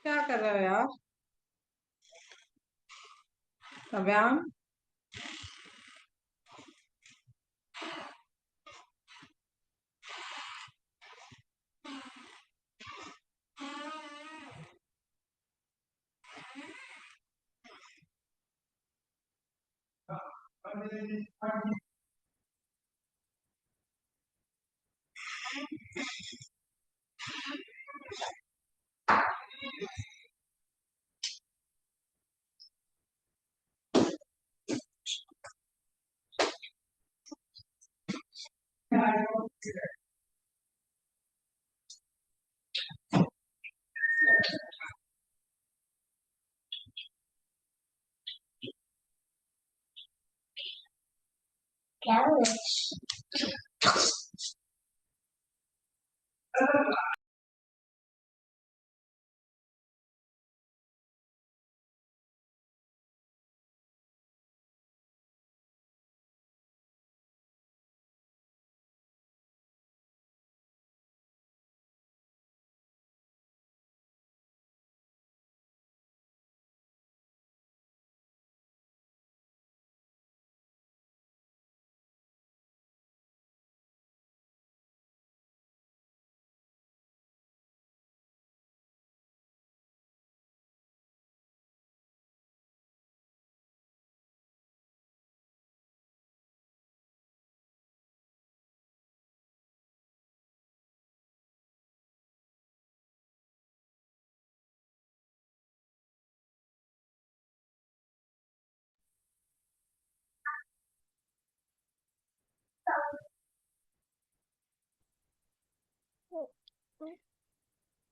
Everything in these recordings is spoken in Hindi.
क्या कर रहे हो यार? Avyam.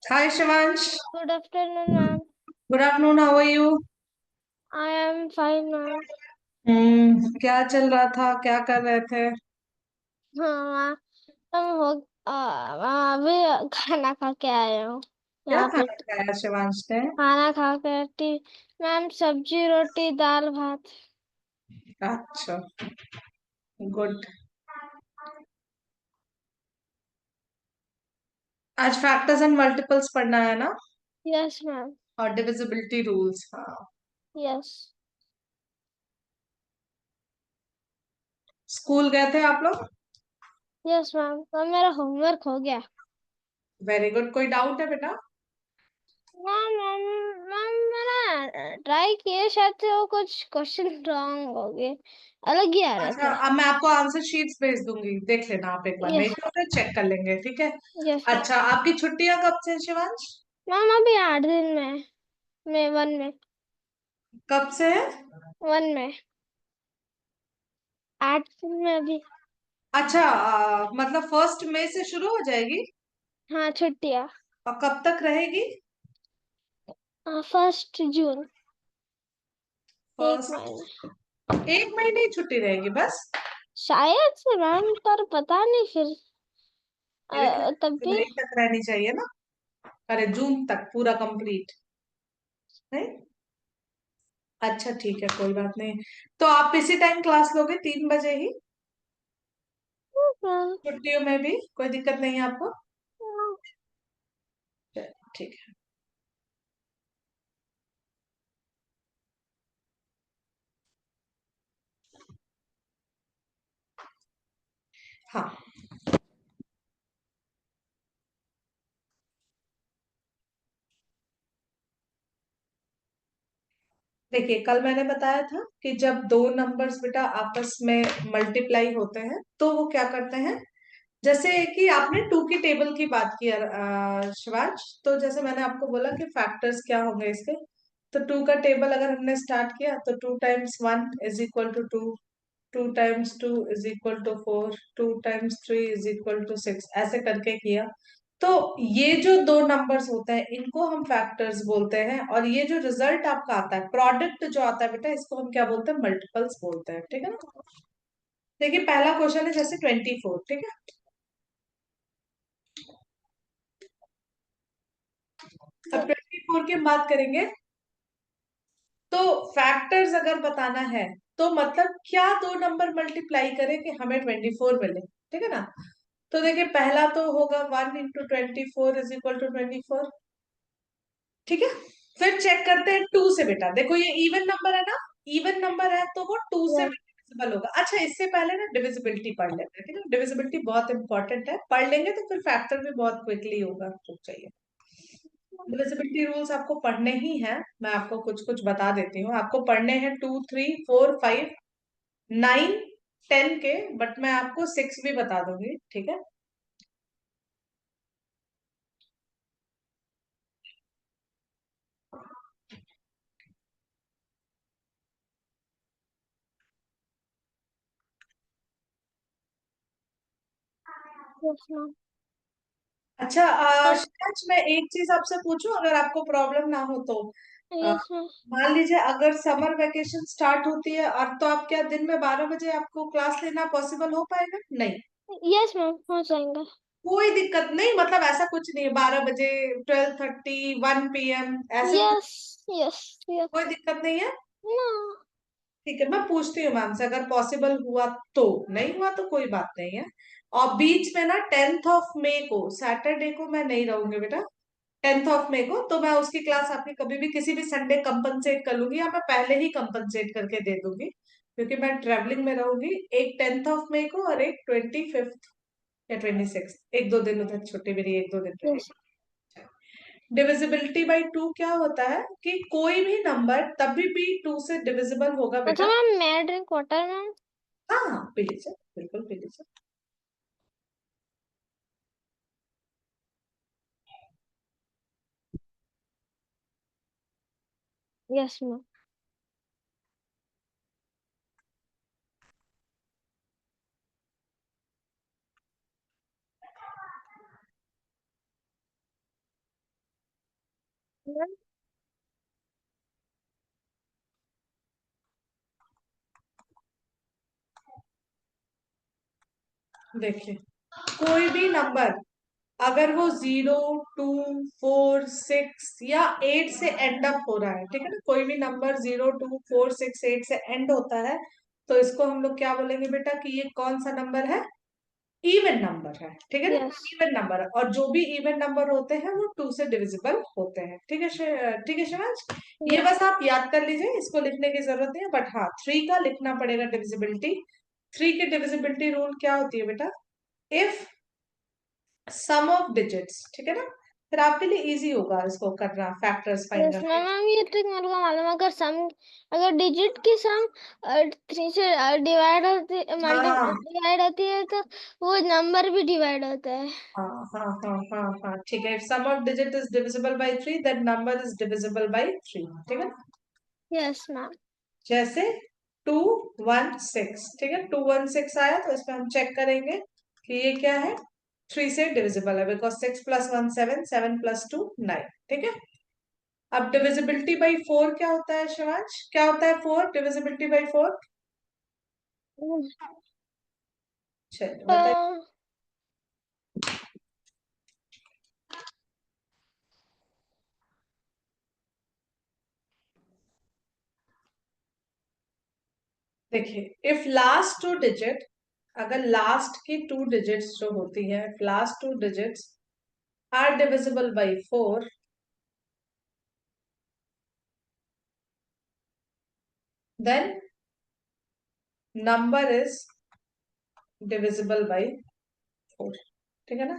Hi Shivansh. Good afternoon, ma'am. Good afternoon, how are you? I am fine, ma'am. क्या चल रहा था, क्या कर रहे थे? हाँ, मैम अभी खाना खा के आए हूँ क्या यहाँ पे। खाना खाया शिवांश ने? खाना खा के मैम सब्जी रोटी दाल भात। अच्छा, गुड। आज फैक्टर्स एंड मल्टीपल्स पढ़ना है ना? Yes ma'am. और डिविजिबिलिटी रूल्स। हाँ, यस। स्कूल गए थे आप लोग? यस मैम, तो मेरा होमवर्क हो गया। Very good. कोई डाउट है बेटा? मैम मैम मैम मैंने ट्राई किए, शायद से वो कुछ क्वेश्चन रॉन्ग हो गए, अलग ही आ रहे अच्छा, थे। अब मैं आपको आंसर शीट्स भेज दूंगी, देख लेना आप एक बार, नहीं यस। तो फिर चेक कर लेंगे, ठीक है? Yes ma'am. अच्छा, आपकी छुट्टियां कब से हैं शिवांश? मैम अभी 8 दिन में 1 में कब से है? 1 में 8 दिन में अभी। अच्छा, मतलब 1 मई से शुरू हो जाएगी? हाँ, छुट्टियाँ। और कब तक रहेगी? 1 जून। एक फर्स्ट। महीने 1 महीने ही छुट्टी रहेगी बस? शायद से मैम, पर पता नहीं फिर। मेरे ख्याल तब से भी। जुलाई तक रहनी चाहिए ना? अरे, जून तक पूरा कंप्लीट है। अच्छा ठीक है, कोई बात नहीं। तो आप इसी टाइम क्लास लोगे, 3 बजे ही? मैम, छुट्टियों में भी कोई दिक्कत नहीं है आपको? ठीक है। हाँ, देखिए, कल मैंने बताया था कि जब दो नंबर्स बेटा आपस में मल्टीप्लाई होते हैं तो वो क्या करते हैं। जैसे कि आपने टू की टेबल की बात की शिवांश, तो जैसे मैंने आपको बोला कि फैक्टर्स क्या होंगे इसके। तो टू का टेबल अगर हमने स्टार्ट किया तो 2 × 1 = 2, 2 × 2 = 4, 2 × 3 = 6, ऐसे करके किया। तो ये जो दो नंबर्स होते हैं इनको हम फैक्टर्स बोलते हैं, और ये जो रिजल्ट आपका आता है, प्रोडक्ट जो आता है बेटा, इसको हम क्या बोलते हैं? मल्टीपल्स बोलते हैं, ठीक है ना? देखिए, पहला क्वेश्चन है जैसे 24, ठीक है? अब 24 की हम बात करेंगे। तो फैक्टर्स अगर बताना है तो मतलब क्या दो नंबर मल्टीप्लाई करें कि हमें 24 मिले, ठीक है ना? तो देखिए, पहला तो होगा 1 × 24 = 24। ठीक है, फिर चेक करते हैं टू से बेटा। देखो ये इवन नंबर है ना, इवन नंबर है तो वो टू से Yes. डिविजिबल होगा। अच्छा इससे पहले ना डिविजिबिलिटी पढ़ लेते हैं, ठीक है, डिविजिबिलिटी बहुत इंपॉर्टेंट है, पढ़ लेंगे तो फिर फैक्टर भी बहुत क्विकली होगा। रुक चाहिए, डिविजिबिलिटी रूल्स आपको पढ़ने ही हैं, मैं आपको कुछ कुछ बता देती हूँ। आपको पढ़ने हैं 2 3 4 5 9 10 के, बट मैं आपको 6 भी बता दूंगी, ठीक है। Yes, ma'am. अच्छा But शिराज, मैं एक चीज आपसे पूछूं, अगर आपको प्रॉब्लम ना हो तो। अ, yes, ma'am. मान लीजिए अगर समर वेकेशन स्टार्ट होती है और तो आप क्या दिन में 12 बजे आपको क्लास लेना पॉसिबल हो पाएगा? नहीं, Yes, ma'am. हो जाएगा. कोई दिक्कत नहीं, मतलब ऐसा कुछ नहीं है 12 बजे, 12:30 1 PM ऐसे कुछ, Yes, yes, yes. कोई दिक्कत नहीं है। No. ठीक है, मैं पूछती हूँ मैम से, अगर पॉसिबल हुआ तो, नहीं हुआ तो कोई बात नहीं है। और बीच में ना 10th ऑफ मई को, सैटरडे को मैं नहीं रहूंगी बेटा, 10th ऑफ मई को, तो मैं उसकी क्लास आपकी कभी भी किसी भी संडे कंपनसेट कर लूंगी, या मैं पहले ही कंपनसेट करके दे दूंगी, क्योंकि मैं ट्रेवलिंग में रहूंगी। एक 10th ऑफ मई को और एक 25th या 26th, एक दो दिन उधर छुट्टी मेरी, एक दो दिन Yes. रहेगी। डिविजिबिलिटी बाई टू क्या होता है कि कोई भी नंबर तभी भी टू से डिविजिबल होगा अच्छा बेटा। मैम, मैं ड्रिंक वाटर मैम. हाँ हाँ पी लीजिए, बिल्कुल पी लीजिए। Yes, ma'am. Ma'am. देखिए कोई भी नंबर अगर वो 0 2 4 6 या 8 से एंड अप हो रहा है, ठीक है ना, कोई भी नंबर 0 2 4 6 8 से एंड होता है, तो इसको हम लोग क्या बोलेंगे बेटा कि ये कौन सा नंबर है? इवन नंबर है, ठीक है ना, Yes. इवन नंबर है। और जो भी इवन नंबर होते हैं वो टू से डिविजिबल होते हैं, ठीक है ठीक है शिवांश, ये Yes. बस आप याद कर लीजिए, इसको लिखने की जरूरत नहीं है, बट हाँ 3 का लिखना पड़ेगा डिविजिबिलिटी। 3 की डिविजिबिलिटी रूल क्या होती है बेटा? इफ सम ऑफ डिजिट्स, ठीक है ना, फिर आपके लिए इजी होगा इसको करना, फैक्टर्स फाइंड यस करना। मैम, ये ट्रिक मेरे को मालूम है. अगर सम, अगर डिजिट की सम 3 से डिवाइड होती, मल्टी हाँ डिवाइड होती है, तो वो नंबर भी डिवाइड होता है. हाँ हाँ हाँ हाँ हाँ, ठीक है, if sum of digit is divisible by 3 that number is divisible by 3, ठीक है। Yes ma'am. जैसे 2 1 6, ठीक है, 2 1 6 आया तो इसमें हम चेक करेंगे कि ये क्या है, 3 से डिविजिबल है, बिकॉज 6 + 1 7, 7 + 2 9, ठीक है। अब डिविजिबिलिटी बाई 4 क्या होता है शिवांश, क्या होता है 4, डिविजिबिलिटी बाई 4? चलिए बताइए। देखिए इफ लास्ट टू डिजिट, अगर लास्ट की 2 डिजिट्स जो होती है, last 2 digits are divisible by 4, then number is divisible by 4, ठीक है ना।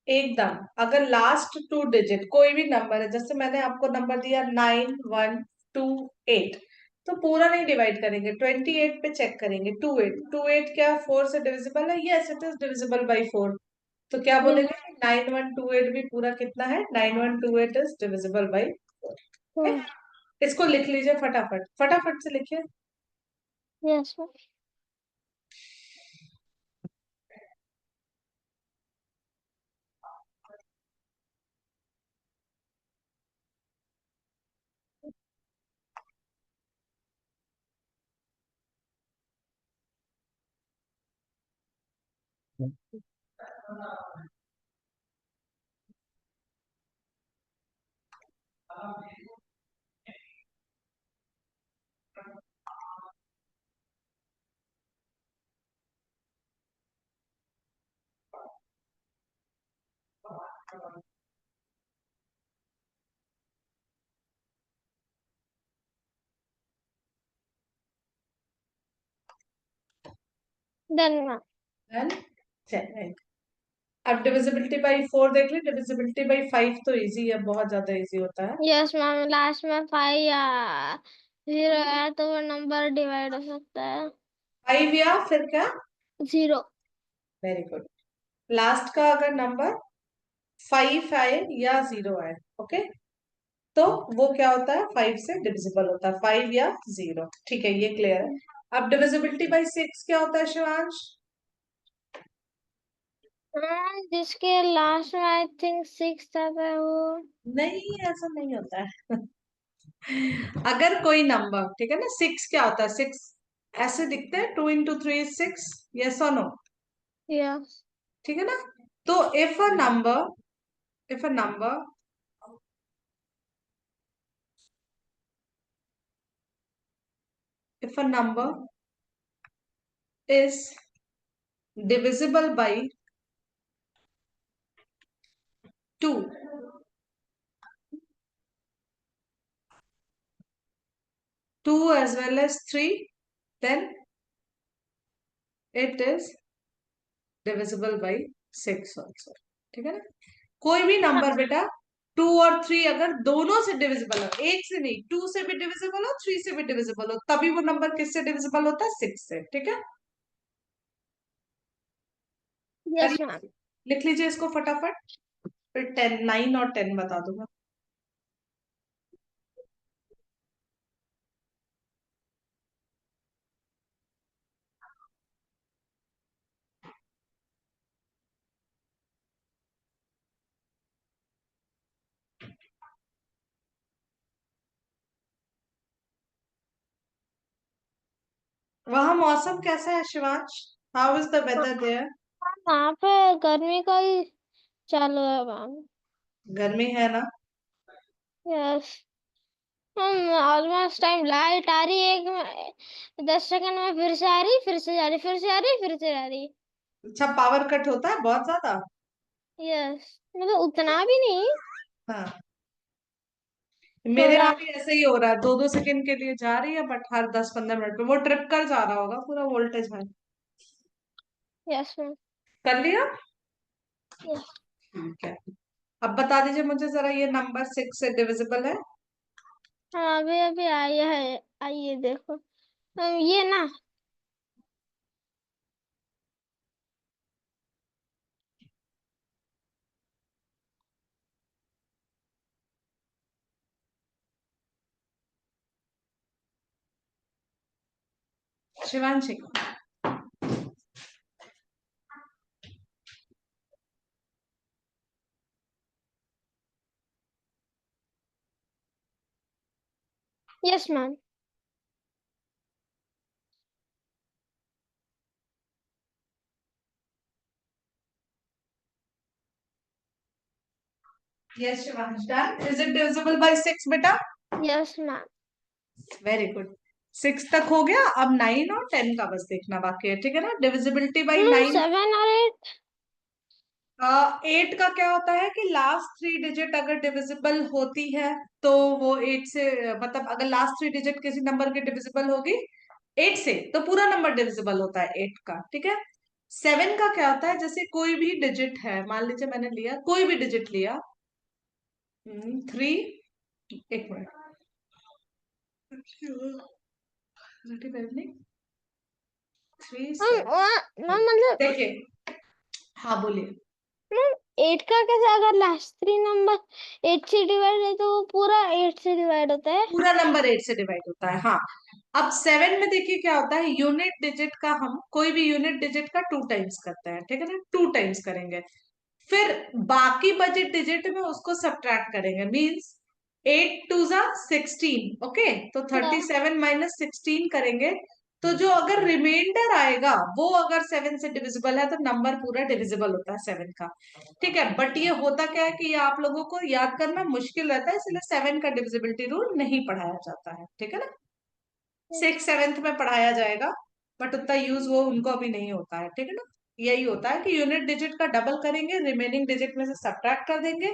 एकदम, अगर लास्ट 2 डिजिट कोई भी नंबर है, जैसे मैंने आपको नंबर दिया 9 1 2 8, तो पूरा नहीं डिवाइड करेंगे, 28 पे चेक करेंगे, 2 8 क्या 4 से डिविजिबल है? Yes it is divisible by 4। तो क्या यस. बोलेंगे? 9128 भी पूरा कितना है? 9128 इज डिविजिबल बाई 4। इसको लिख लीजिए फटाफट, फटाफट से लिखिए। Yes ma'am. Done ma'am. Done. चलिए, अब डिविजिबिलिटी बाई 4 देख ले। डिविजिबिलिटी बाई 5 तो इजी है, बहुत ज्यादा इजी होता है। यस मैम, लास्ट में 5 या 0 है तो वो नंबर डिवाइड हो सकता है। 5 या फिर क्या? 0। Very good. लास्ट का अगर नंबर 5 आए या 0 आए, ओके, तो वो क्या होता है? 5 से डिविजिबल होता है, 5 या 0। ठीक है, ये क्लियर है। अब डिविजिबिलिटी बाई 6 क्या होता है शिवांश? हाँ, जिसके लास्ट में आई थिंक 6 आता है वो। नहीं, ऐसा नहीं होता है। अगर कोई नंबर, ठीक है ना, 6 क्या होता है? 6 ऐसे दिखते हैं, 2 into 3 is 6, yes or no? Yes. ठीक है ना? तो if a number if a number is divisible by 2, 2 as well as 3, then it is divisible by 6 also। ठीक है ना? कोई भी नंबर बेटा 2 और 3 अगर दोनों से डिविजिबल हो, एक से नहीं, 2 से भी डिविजिबल हो, 3 से भी डिविजिबल हो, तभी वो नंबर किससे डिविजिबल होता है? 6 से। ठीक है, यस करिए, मैम। लिख लीजिए इसको फटाफट, फिर 10, 9 और 10 बता दूंगा। वहां मौसम कैसा है Shivansh? How is the weather there? यहाँ पे गर्मी का ही चालू है मैम। गर्मी है ना? यस। हम ऑलमोस्ट टाइम लाइट आ रही है, 10 सेकंड में फिर से आ रही, फिर से जा रही, फिर से आ रही, फिर से जा रही। अच्छा, पावर कट होता है बहुत ज्यादा? यस, मतलब उतना भी नहीं, हाँ, मेरे थोड़ा। यहाँ भी ऐसे ही हो रहा है, 2-2 सेकंड के लिए जा रही है, बट हर 10-15 मिनट पे वो ट्रिप कर जा रहा होगा पूरा वोल्टेज है। Yes ma'am. कर लिया? यस। ठीक है, अब बता दीजिए मुझे जरा, ये नंबर 6 से डिविजिबल है? हाँ, अभी अभी आई है, आइए देखो। ये ना, Shivanshi, yes ma'am. Yes Shivansh, done. Is it divisible by 6 बेटा? Yes ma'am. Very good. 6 तक हो गया, अब 9 और 10 का बस देखना बाकी है। ठीक है ना? Divisibility by 9। 7 और 8। 8 का क्या होता है कि लास्ट 3 डिजिट अगर डिविजिबल होती है तो वो 8 से, मतलब अगर लास्ट 3 डिजिट किसी नंबर की डिविजिबल होगी 8 से, तो पूरा नंबर डिविजिबल होता है 8 का। ठीक है। 7 का क्या होता है? जैसे कोई भी डिजिट है, मान लीजिए मैंने लिया कोई भी डिजिट लिया, 3, एक मिनट, थ्री मैम 7। मतलब, देखिए, हाँ बोलिए। मैम 8 का कैसे, अगर लास्ट 3 नंबर 8 से डिवाइड है तो वो पूरा 8 से डिवाइड होता है। पूरा नंबर 8 से डिवाइड होता है, हाँ। अब 7 में देखिए क्या होता है, यूनिट डिजिट का, हम कोई भी यूनिट डिजिट का 2 टाइम्स करते हैं, ठीक है ना? 2 टाइम्स करेंगे, फिर बाकी बचे डिजिट में उसको सब्ट्रैक्ट करेंगे, मींस 8 टू जा 16, ओके, तो या 37 माइनस 16 करेंगे, तो जो अगर रिमाइंडर आएगा वो अगर 7 से डिविजिबल है तो नंबर पूरा डिविजिबल होता है 7 का। ठीक है, बट ये होता क्या है कि ये आप लोगों को याद करना मुश्किल रहता है, इसलिए 7 का डिविजिबिलिटी रूल नहीं पढ़ाया जाता है। ठीक है ना? 6th 7th में पढ़ाया जाएगा, बट उतना यूज वो उनको अभी नहीं होता है। ठीक है ना? यही होता है कि यूनिट डिजिट का डबल करेंगे, रिमेनिंग डिजिट में से सब्ट्रैक्ट कर देंगे,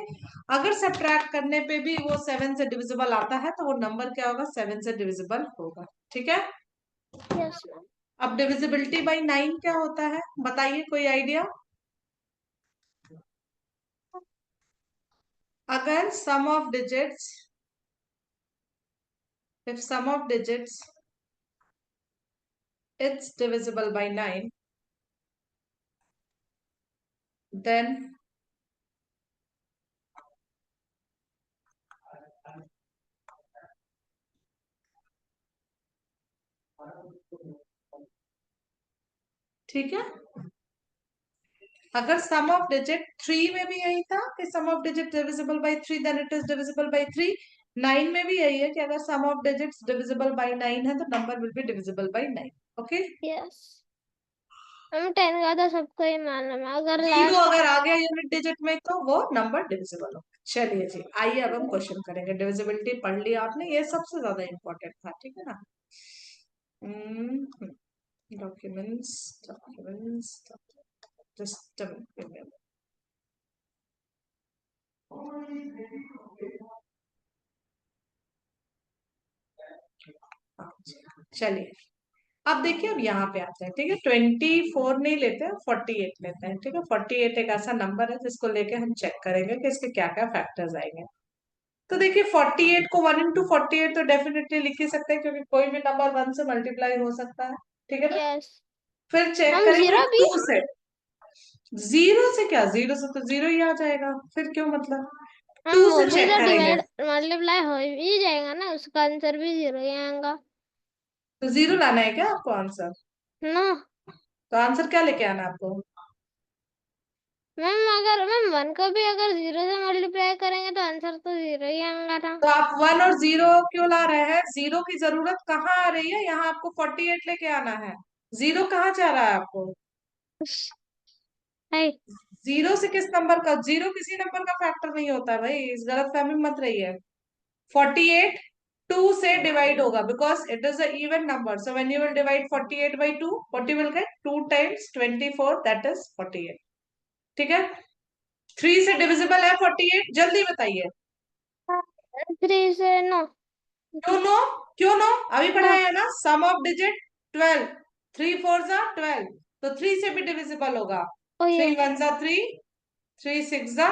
अगर सब्ट्रैक्ट करने पे भी वो 7 से डिविजिबल आता है तो वो नंबर क्या होगा? 7 से डिविजिबल होगा। ठीक है? Yes ma'am. अब डिविजिबिलिटी बाई 9 क्या होता है, बताइए, कोई आइडिया? अगर sum of digits, if sum of digits it's divisible by 9, then ठीक है। अगर सम ऑफ डिजिट 3 में भी यही था कि sum of digit divisible by 3, then it is divisible by 3। 9 में भी यही है कि अगर sum of digits divisible by 9 है तो number will be divisible by 9। Okay, yes, हम 10 का तो सबको ही मालूम है, अगर जीरो लास्ट अगर आ गया यूनिट डिजिट में तो वो नंबर डिविजिबल होगा। चलिए जी, आइए अब हम क्वेश्चन करेंगे। डिविजिबिलिटी पढ़ लिया आपने, ये सबसे ज्यादा इंपॉर्टेंट था, ठीक है ना। डॉक्यूमेंट्स डॉक्यूमेंट्स जस्ट चलिए, अब देखिए, अब यहाँ पे आते हैं, ठीक है। 24 नहीं लेते हैं, 48 लेते हैं, ठीक है। 48 एक ऐसा नंबर है जिसको लेके हम चेक करेंगे कि इसके क्या क्या फैक्टर्स आएंगे। तो देखिए, 48 को 1 इंटू 48 तो डेफिनेटली लिख ही सकते हैं, क्योंकि कोई भी नंबर 1 से मल्टीप्लाई हो सकता है, ठीक है ना। यस, फिर चेक हम करेंगे जीरो भी 2 से। जीरो से क्या, जीरो से तो जीरो ही आ जाएगा, फिर क्यों मतलब। हम 2 वो से भी चेक तो करेंगे, डिवाइड मल्टीप्लाई हो ही जाएगा ना, उसका आंसर भी जीरो ही आएगा तो जीरो लाना है क्या आपको आंसर? ना। तो आंसर क्या लेके आना है आपको? मैम अगर मैम 1 को भी अगर जीरो से मल्टीप्लाई करेंगे तो आंसर तो जीरो ही आएगा था। तो आप 1 और 0 क्यों ला रहे हैं? जीरो की जरूरत कहाँ आ रही है? यहाँ आपको 48 लेके आना है। जीरो कहाँ जा रहा है आपको? है। जीरो से किस नंबर का, जीरो किसी नंबर का फैक्टर नहीं होता है भाई, इस गलत फहमी मत रही है। 48 2 से डिवाइड होगा, because it is a even number, so when you will divide 48 by 2, what you will get, 2 times 24, that is 48, ठीक है। 3 से डिविजिबल है 48, जल्दी बताइए। 3 से नो। क्यों नो? क्यों नो? अभी नो। पढ़ाया ना, सम ऑफ डिजिट 12, 3 4 जा 12, तो 3 से भी डिविजिबल होगा। ओ 3 यस। 1 जा 3, 3 6 जा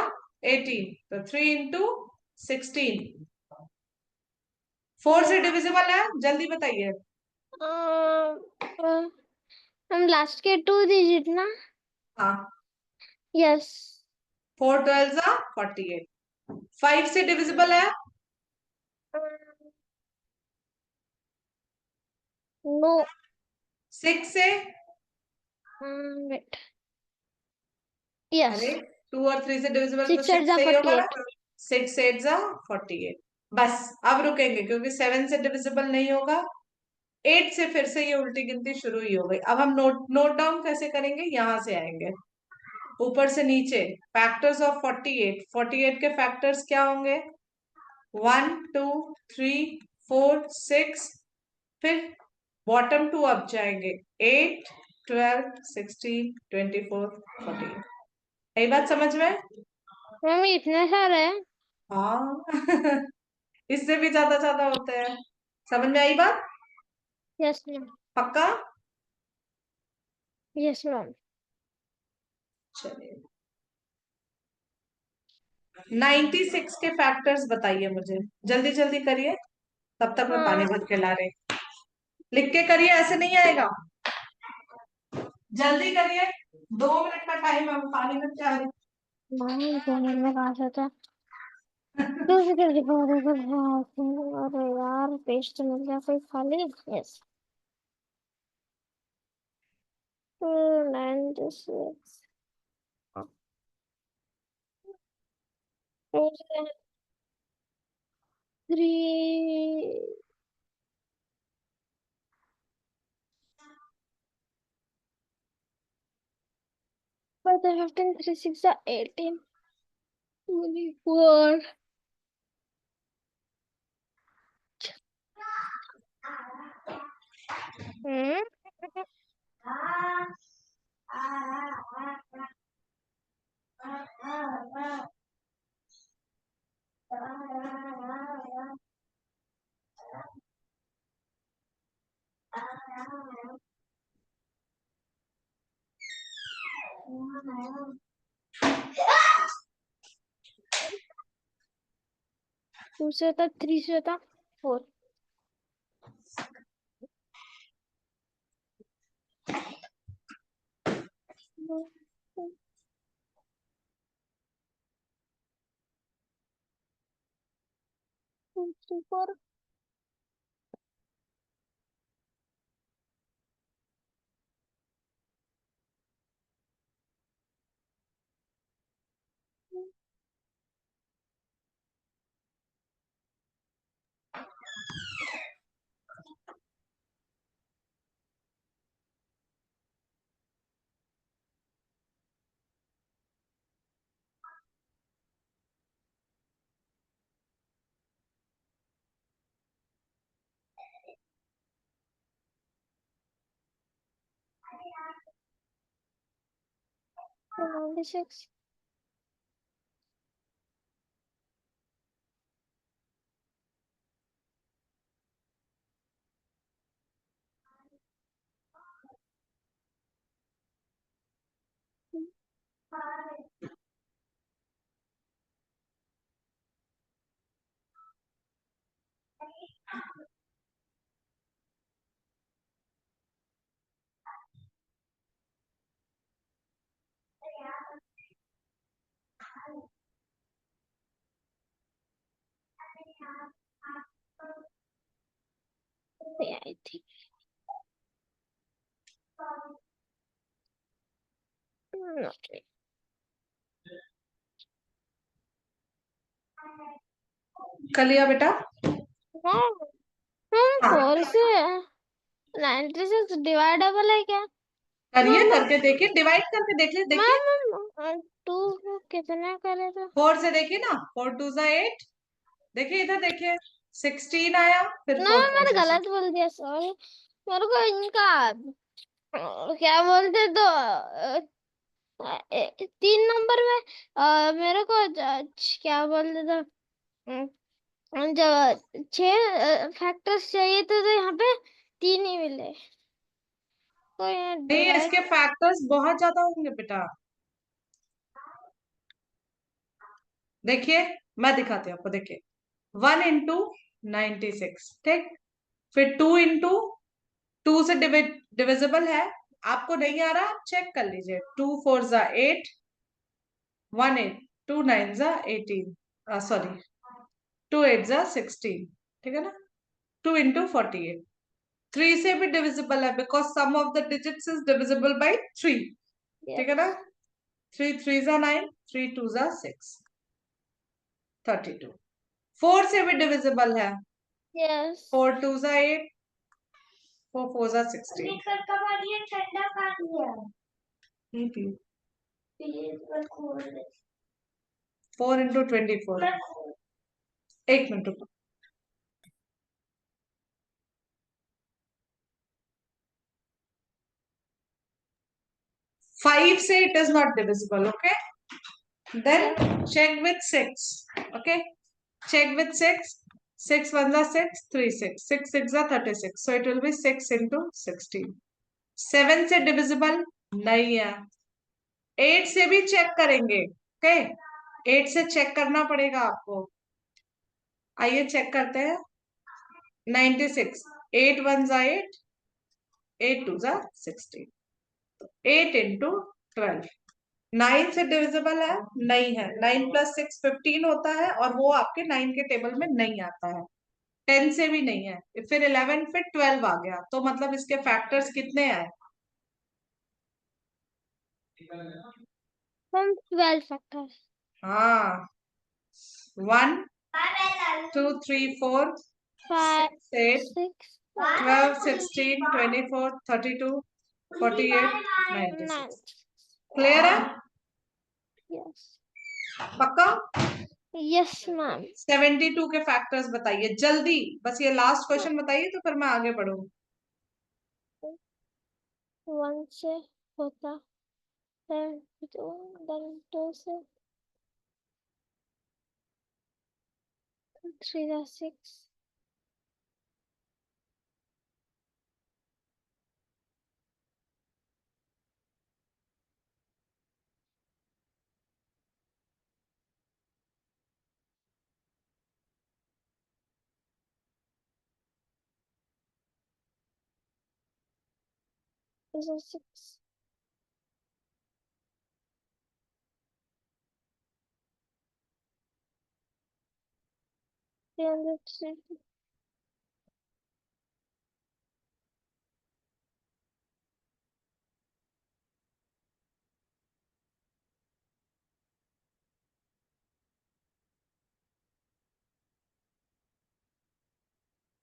18, तो 3 इंटू 16। 4 से डिविजिबल है, जल्दी बताइए। हम लास्ट के 2 डिजिट ना। हाँ, यस। 4 12 जा 48। 5 से डिविजिबल है? नो। 6 से? वेट। यस। अरे, 2 और 3 से डिविजिबल तो 6 8 6 जा से ही होगा ना। 48। 6 8 जा 48। बस, अब रुकेंगे क्योंकि 7 से डिविजिबल नहीं होगा। 8 से फिर से ये उल्टी गिनती शुरू ही हो गई। अब हम नोट नोट डाउन कैसे करेंगे, यहां से आएंगे ऊपर से नीचे। फैक्टर्स ऑफ 48, 48 के फैक्टर्स क्या होंगे? 1 2 3 4 6, फिर बॉटम टू अप जाएंगे, 8 12 16 24 14। यही बात समझ में? मम्मी इतने सारे हैं। हाँ इससे भी ज्यादा ज्यादा होते हैं। समझ में आई बात? Yes ma'am. पक्का? Yes ma'am. चलिए, 96 के फैक्टर्स बताइए मुझे, जल्दी जल्दी करिए, तब तक मैं पानी भर के ला रही। लिख के करिए, ऐसे नहीं आएगा, जल्दी करिए, 2 मिनट का टाइम है, मैं पानी भर के आ रही। नहीं 2 मिनट में कहाँ से होता है? 2 सेकंड की बात है तो अरे यार पेज तो मिल गया कोई खाली। Yes. 296 3 but the 15 3 6 are 18 24 hmm 2 से होता, 3 से होता 4। Two, three, four. And 96. Yeah, I think. Not really. कर लिया बेटा? हाँ, हम हाँ 4 से 96 डिवाइडेबल है क्या? करिए, मम्मा, करके देखिए, डिवाइड करके देख ले, देखिए। मैम 2 को कितना करे तो? 4 से देखिए ना, 4 टू ज़ा 8। देखिए इधर देखिए, 16 आया, फिर ना 4 4 मैंने जा 6। गलत बोल दिया, सॉरी। मेरे को इनका क्या बोलते तो 3 नंबर में मेरे को क्या बोलते तो जब 6 फैक्टर्स चाहिए थे तो यहाँ पे 3 ही मिले। तो यहाँ नहीं, डिवाइड। इसके फैक्टर्स बहुत ज्यादा होंगे बेटा। देखिए, मैं दिखाती हूँ आपको, देखिए। 1 इंटू 96, ठीक। फिर 2 इंटू 2 से डिविजिबल है। आपको नहीं आ रहा, आप चेक कर लीजिए। 2 4 ज़ा 8, 1 8, 2 9 ज़ा 18, सॉरी 2 8 ज़ा 16, ठीक है ना। 2 इंटू 48, 3 से भी डिविजिबल है, because sum of the digits is divisible by 3, ठीक है ना। यस 3 3 ज़ा 9, 3 2 ज़ा 6, 32। 4 से भी डिविजिबल है। यस 4 2 ज़ा 8, 4 4 ज़ा 16। नहीं पी। 4 इंटू 24, एक मिनट रुको। 5 से it is not divisible, okay? Then check with 6, okay? Check with 6. 6 1 जा 6, 3 6, 6 6 जा 36, so it will be 6 into 16. 7 से divisible नहीं है। 8 से भी चेक करेंगे, okay? 8 से चेक करना पड़ेगा आपको। आइए चेक करते हैं। 96, 8 1 जा 8, 8 2 जा 16, 8 into 12। 9 से डिविजिबल है? नहीं है। 9 प्लस 6 15 होता है, और वो आपके 9 के टेबल में नहीं आता है। 10 से भी नहीं है। फिर 11, फिर 12 आ गया, तो मतलब इसके फैक्टर्स कितने आए? हम 12 फैक्टर। हाँ, 1 2 3 4 5 6 8 6 12 16 24 32 48 96। 9। क्लियर है? यस पक्का? Yes ma'am. 72 के फैक्टर्स बताइए जल्दी, बस ये लास्ट क्वेश्चन बताइए, तो फिर मैं आगे बढ़ूंगी। 1 से होता है 2, then 2 से 3 जा 6, This is 6. 360.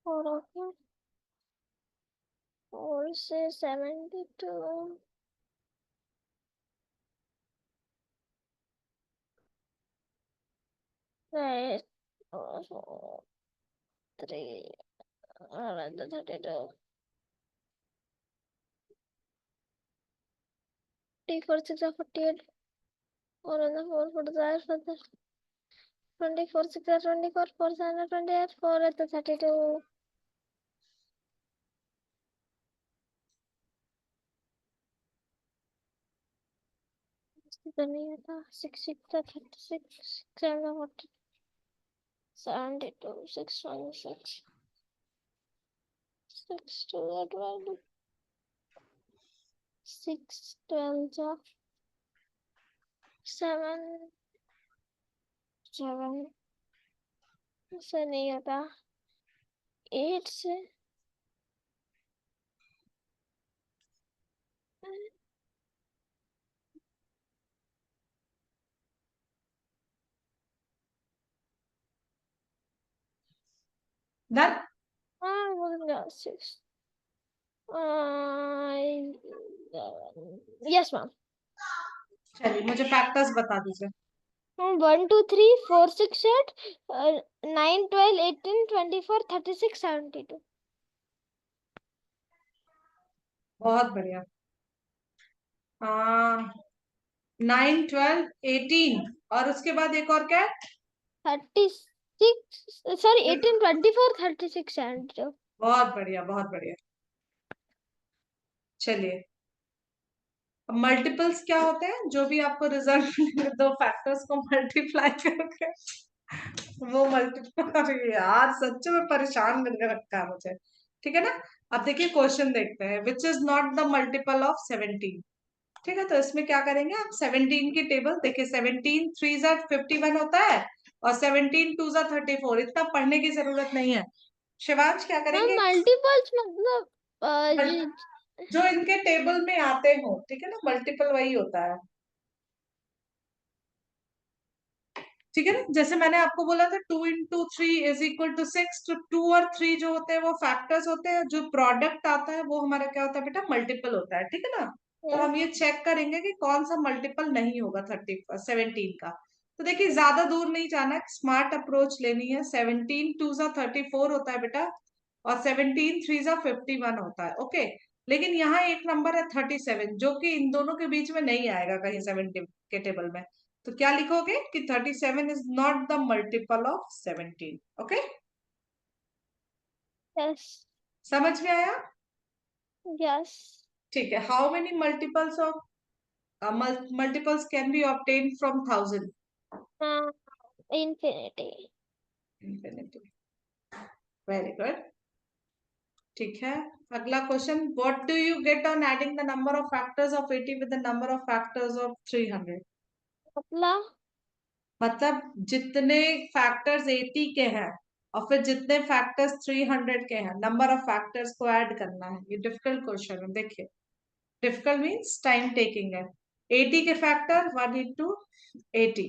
4 okay. 4 से 72. Right. 4, 3. Alright, the 32. 4, 6, 48. 4 and the 4 for the 24, 6, 24. 4, 7, 28. 4 at the 32. नहीं था 6, 6, 36. 6, 7, 40. 72. 6, 1, 6. 6, 2, 12. 6, 12. 7, 7 से नहीं होता. 8 से डन। हाँ 6. Yes ma'am. चलिए मुझे फैक्टर्स बता दीजिए। 1, 2, 3, 4, 6, 8, 9, 12, 18, 24, 36, 72. बहुत बढ़िया। 9, 12, 18 और उसके बाद एक और क्या है? 36. सॉरी 18, 24, 36, 72. बहुत बढ़िया, बहुत बढ़िया। चलिए मल्टीपल्स क्या होते हैं? जो भी आपको रिजल्ट मिले दो फैक्टर्स को मल्टीप्लाई करके वो मल्टीपल। यार सच में परेशान करके रखा है मुझे। ठीक है ना। अब देखिए क्वेश्चन देखते हैं। Which is not the multiple of 17? ठीक है, तो इसमें क्या करेंगे आप? 17 की टेबल देखिए। 17 3 ज़ा 51 होता है और 17 2 ज़ा 34। इतना पढ़ने की जरूरत नहीं है। शिवांश क्या मैम करेंगे? मल्टीपल्स मतलब जो इनके टेबल में आते हो, ठीक है ना, मल्टीपल वही होता है। ठीक है ना। जैसे मैंने आपको बोला था 2 into 3 = 6, तो 2 और 3 जो होते हैं वो फैक्टर्स होते हैं। जो प्रोडक्ट आता है वो हमारा क्या होता है बेटा? मल्टीपल होता है। ठीक है ना। तो हम ये चेक करेंगे कि कौन सा मल्टीपल नहीं होगा 17 का। तो देखिए ज्यादा दूर नहीं जाना है, स्मार्ट अप्रोच लेनी है। 17 2 ज़ा 34 होता है बेटा और 17 3 ज़ा 51 होता है। ओके। लेकिन यहाँ एक नंबर है 37 जो कि इन दोनों के बीच में नहीं आएगा कहीं 17 के टेबल में। तो क्या लिखोगे कि 37 is not the multiple of 17। Okay. Yes. समझ में आया? यस. ठीक है। How many multiples of multiples can be obtain from 1000? Infinity. Infinity. Very good. ठीक है। अगला question. What do you get on adding the number of factors of 80 with the number of factors of 300? मतलब जितने फैक्टर्स 80 के हैं और फिर जितने फैक्टर्स 300 के हैं, नंबर ऑफ फैक्टर्स को ऐड करना है। ये डिफिकल्ट क्वेश्चन है। देखिए डिफिकल्ट मीन्स टाइम टेकिंग है। 80 के फैक्टर 1 इंटू 80,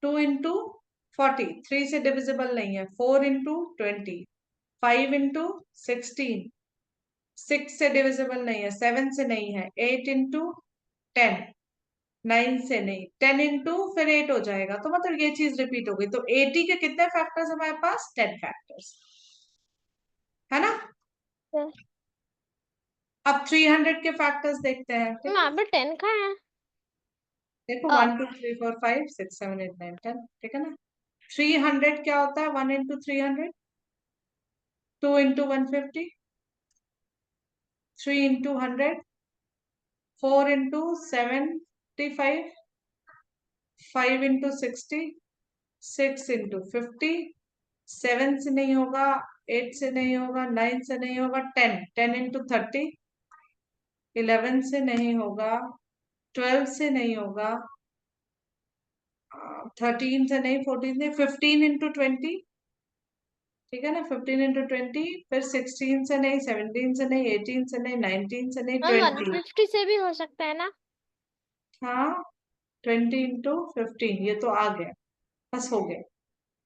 2 इंटू 40, 3 से डिविजिबल नहीं है। 4 इंटू 20, 5 इंटू 16, 6 से डिविजिबल नहीं है। 7 से नहीं है। 8 इंटू 10, 9 से नहीं। 10 इंटू फिर 8 हो जाएगा। तो मतलब ये चीज रिपीट हो गई। तो 80 के कितने फैक्टर्स हमारे पास? 10 फैक्टर्स है ना। अब 300 के फैक्टर्स देखते हैं। ठीक है। वहाँ पे 10 का है. देखो 1 2 3 4 5 6 7 8 9 10। ठीक है ना। 300 क्या होता है? 1 into 300, 2 into 150, 3 into 100, 4 into 75, 5 into 60, 6 into 50, 7 से नहीं होगा, 8 से नहीं होगा, 9 से नहीं होगा, 10 इंटू 30, 11 से नहीं होगा, 12 से नहीं होगा, 13 से नहीं, 14 से, 15 into 20, ठीक है ना, 15 into 20, फिर 16 से नहीं, 17 से नहीं, 18 से नहीं, 19 से नहीं, मैम 20। 150 से भी हो सकता है ना? हाँ, 20 into 15, ये तो आ गया, बस हो गया।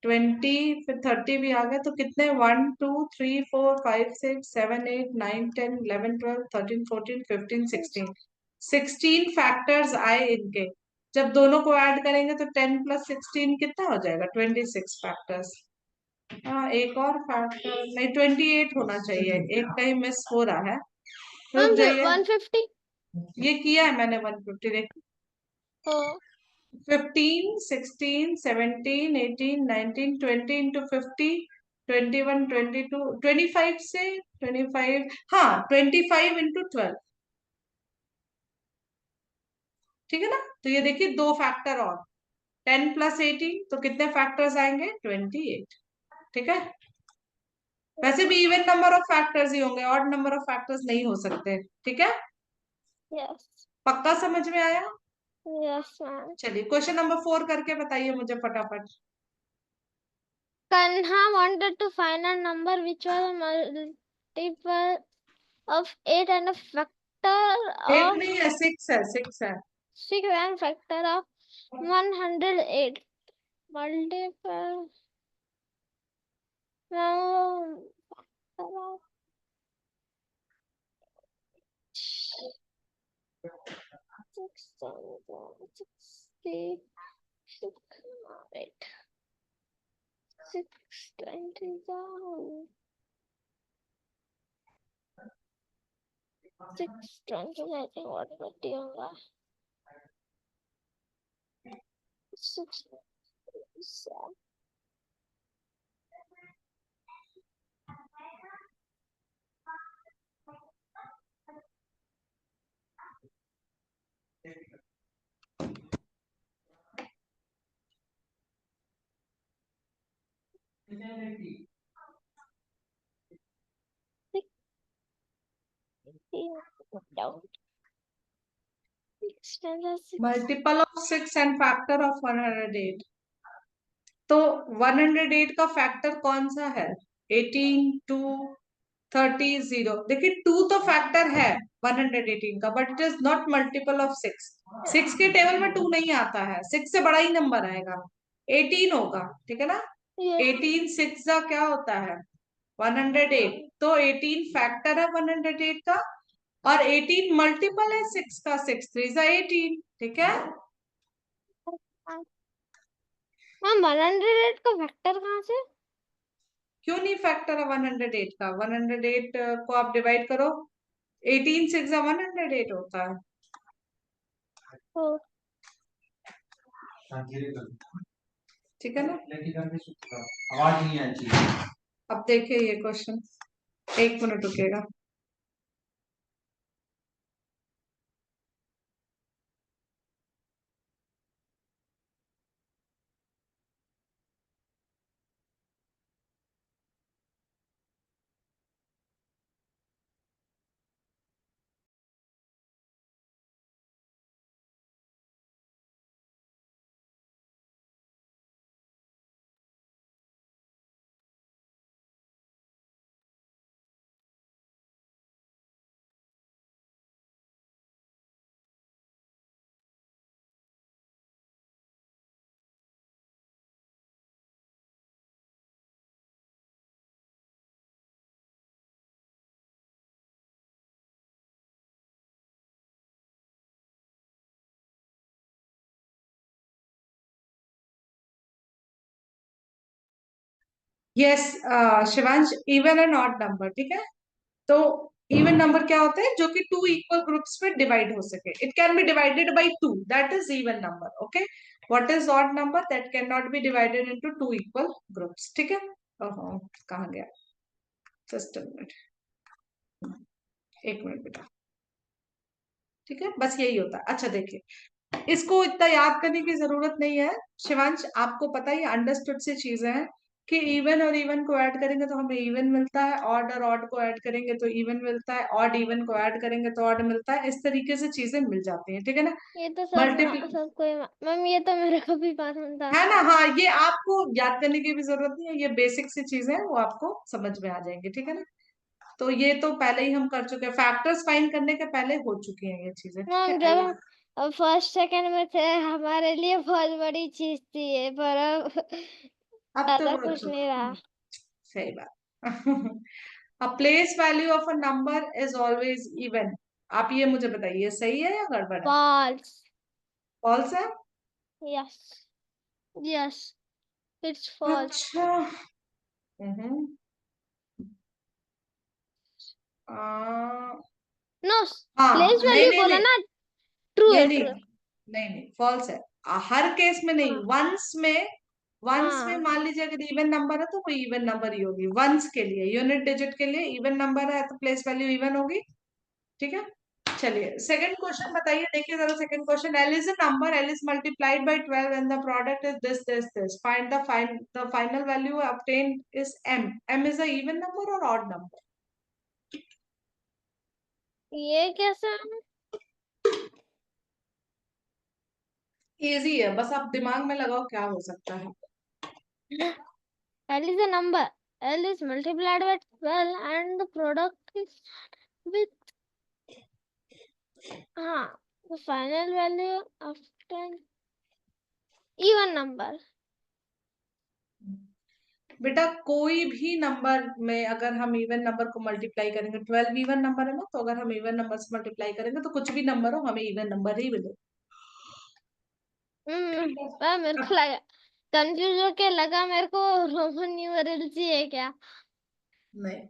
20, फिर 30 भी आ गया, तो कितने, 1 2 3 4 5 6 7 8 9 10 11 12 13 14 15 16, 16 फैक्टर्स आए इनके। जब दोनों को ऐड करेंगे तो 10 + 16 कितना हो जाएगा, 26 फैक्टर्स। हाँ, एक और फैक्टर नहीं, 28 होना चाहिए, एक कहीं मिस हो रहा है, रुक मैम जाइए। 150। ये किया है मैंने 150, देख, ओ 15 16 17 18 19 20 into 50, 21 22 25 से 25, हाँ 25 into 12, ठीक है ना। तो ये देखिए, दो फैक्टर और, 10 + 18, तो कितने फैक्टर्स आएंगे, 28, ठीक है। वैसे भी इवन नंबर ऑफ फैक्टर्स ही होंगे, ऑड नंबर ऑफ फैक्टर्स नहीं हो सकते, ठीक है। यस पक्का समझ में आया। Yes ma'am. चलिए क्वेश्चन नंबर 4 करके बताइए मुझे फटाफट। Kanha wanted to find a number which was a multiple of 8 and a factor 8 of नहीं है, 6 है, 6 है। 6 and factor of 108. Multiple now factor of 60, 620 620 I think what होगा 6 down 6 multiple of 6 and factor of 108, तो 108 का फैक्टर कौन सा है, 18 2 30 0। देखिए 2 तो फैक्टर है 118 का, but it is not multiple of 6। 6 के टेबल में 2 नहीं आता है, 6 से बड़ा ही नंबर आएगा, 18 होगा, ठीक है ना। yes 18 6 का क्या होता है, 108, तो 18 फैक्टर है 108 का, और 18 मल्टीपल है 6 का, 6 3 18, ठीक है। मैम 108 का फैक्टर कहाँ से? क्यों नहीं फैक्टर है 108 का, 108 को आप डिवाइड करो, 18 6 108 होता है, ओ ठीक है ना। आवाज नहीं आती। अब देखिए ये क्वेश्चन, 1 मिनट रुकेगा। Yes Shivansh, even and odd number, ठीक है। तो इवन नंबर क्या होता है, जो कि 2 इक्वल ग्रुप्स में डिवाइड हो सके, it can be divided by 2, that is even number, okay. What is odd number, that can not be divided into 2 equal groups, ठीक है। ओहो, कहाँ गया, जस्ट अ मिनट, 1 मिनट बेटा, ठीक है, बस यही होता है। अच्छा देखिए, इसको इतना याद करने की जरूरत नहीं है शिवांश, आपको पता ही अंडरस्टूड सी चीजें हैं कि इवन और इवन को ऐड करेंगे तो हमें इवन मिलता है, ऑड और ऑड को ऐड करेंगे तो इवन मिलता है, ऑड इवन को ऐड करेंगे तो ऑड मिलता है, इस तरीके से चीजें मिल जाती हैं, ठीक है ना। ये तो मल्टीप्ल सबको मैम, ये तो मेरे को भी मालूम था। है ना, हाँ, ये आपको याद करने की भी जरूरत नहीं है, ये बेसिक सी चीजें हैं, वो आपको समझ में आ जाएंगी, ठीक है ना। तो ये तो पहले ही हम कर चुके हैं, फैक्टर्स फाइंड करने के पहले हो चुकी हैं ये चीजें, ठीक मैम, है। जब हम फर्स्ट सेकंड में थे, हमारे लिए बहुत बड़ी चीज थी ये, पर अब अब तो ज्यादा वो कुछ नहीं रहा। सही बात। A place value of a number is always even. आप ये मुझे बताइए, सही है या गड़बड़ है? फॉल्स। फॉल्स है? Yes, yes, it's false. अच्छा। हम्म। आ, नो, हाँ, प्लेस नहीं वैल्यू नहीं बोला नहीं ना। ट्रू नहीं है, नहीं ट्रू है। नहीं नहीं, फॉल्स है। हर केस में नहीं, हाँ, वंस में हाँ। मान लीजिए अगर इवन नंबर है तो वो इवन नंबर ही होगी, वंस के लिए, यूनिट डिजिट के लिए इवन नंबर है तो प्लेस वैल्यू इवन होगी, ठीक है। चलिए सेकंड क्वेश्चन बताइए, देखिए जरा second question. L is a number, L is multiplied by 12 and the product is this, find the final value obtained is M. M is a even number और ऑड नंबर? ये कैसे? इजी है, बस आप दिमाग में लगाओ क्या हो सकता है। L is a number. L is multiplied by 12 and the product is with, the final value of 10, even number. बेटा कोई भी नंबर में अगर हम इवन नंबर को मल्टीप्लाई करेंगे, 12 इवन नंबर है ना, तो अगर हम इवन नंबर से मल्टीप्लाई करेंगे तो कुछ भी नंबर हो हमें इवन नंबर ही मिले। मेरे को लगा, कंफ्यूज होके लगा मेरे को रोमन न्यूमरल्स ही है क्या। नहीं,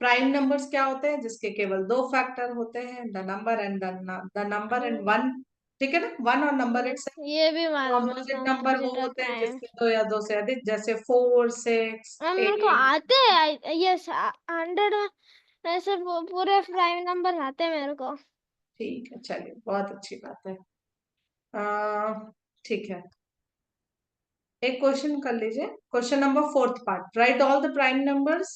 प्राइम नंबर्स क्या होते हैं, जिसके केवल दो फैक्टर होते हैं, the number and the number and hmm, one, ठीक है ना, वन और नंबर इट्स। ये भी मालूम है, कॉम्पोजिट नंबर वो कंप्यूटर होते हैं प्राइम। जिसके दो या दो से अधिक, जैसे 4, 6, मेरे को 8। आते हैं, यस, 100 में ऐसे पूरे प्राइम नंबर आते हैं मेरे को। ठीक है, चलिए बहुत अच्छी बात है। आ, ठीक है, एक क्वेश्चन कर लीजिए, question number fourth part, right all the prime numbers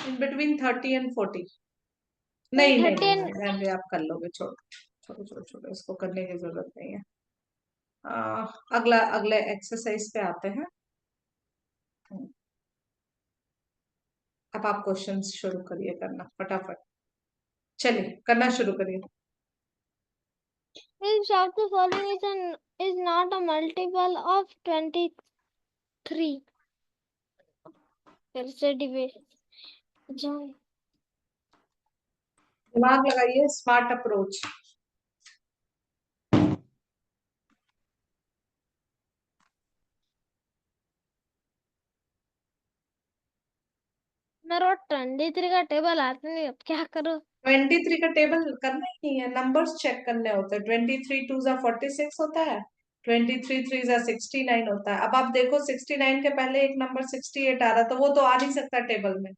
in between 30 and 40। Ma'am, नहीं नहीं नहीं 13। नहीं, रहने दे, आप कर लोगे, छोड़ो छोड़ो छोड़ो छोड़ो, इसको करने की जरूरत नहीं है। अगला अगले एक्सरसाइज पे आते हैं। अब आप क्वेश्चन शुरू करिए करना फटाफट, चलिए करना शुरू करिए। Which of the following is not a multiple of 23? फिर से डिबेट जाए। दिमाग लगाइए, स्मार्ट अप्रोच। मेरा 23 का टेबल आता नहीं, अब क्या करो। 23 का टेबल करना ही नहीं है, नंबर्स चेक करने होते हैं। 23 टू जा 46 होता है, 23 थ्री जा 69 होता है। अब आप देखो 69 के पहले एक नंबर 68 आ रहा, तो वो तो आ नहीं सकता टेबल में,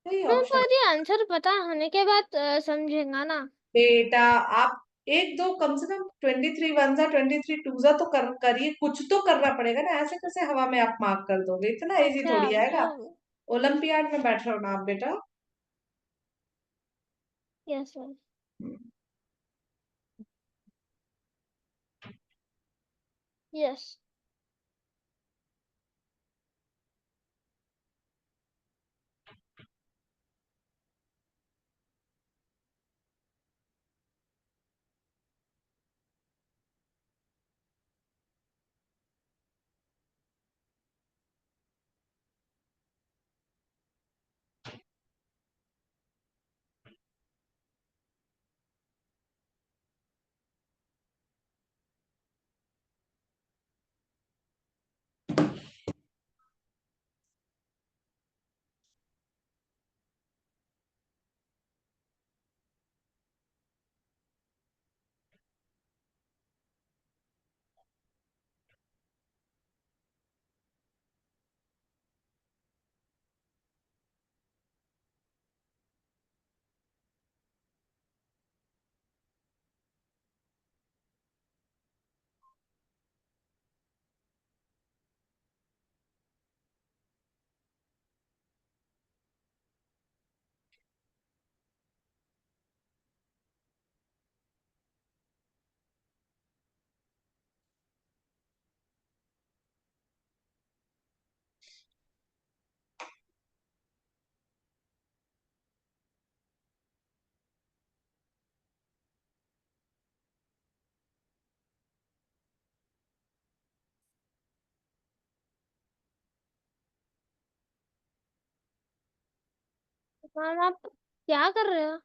यही मैं ऑप्शन। पर ये आंसर पता होने के बाद समझेगा ना। बेटा आप एक दो कम से कम 23 वन जा 23 टू जा तो करिए, कुछ तो करना पड़ेगा ना, ऐसे कैसे हवा में आप मार्क कर दोगे, इतना इजी अच्छा, थोड़ी आएगा। मतलब। ओलंपियाड में बैठ रहे हो ना आप बेटा। Yes sir. यस। मैम आप क्या कर रहे हो?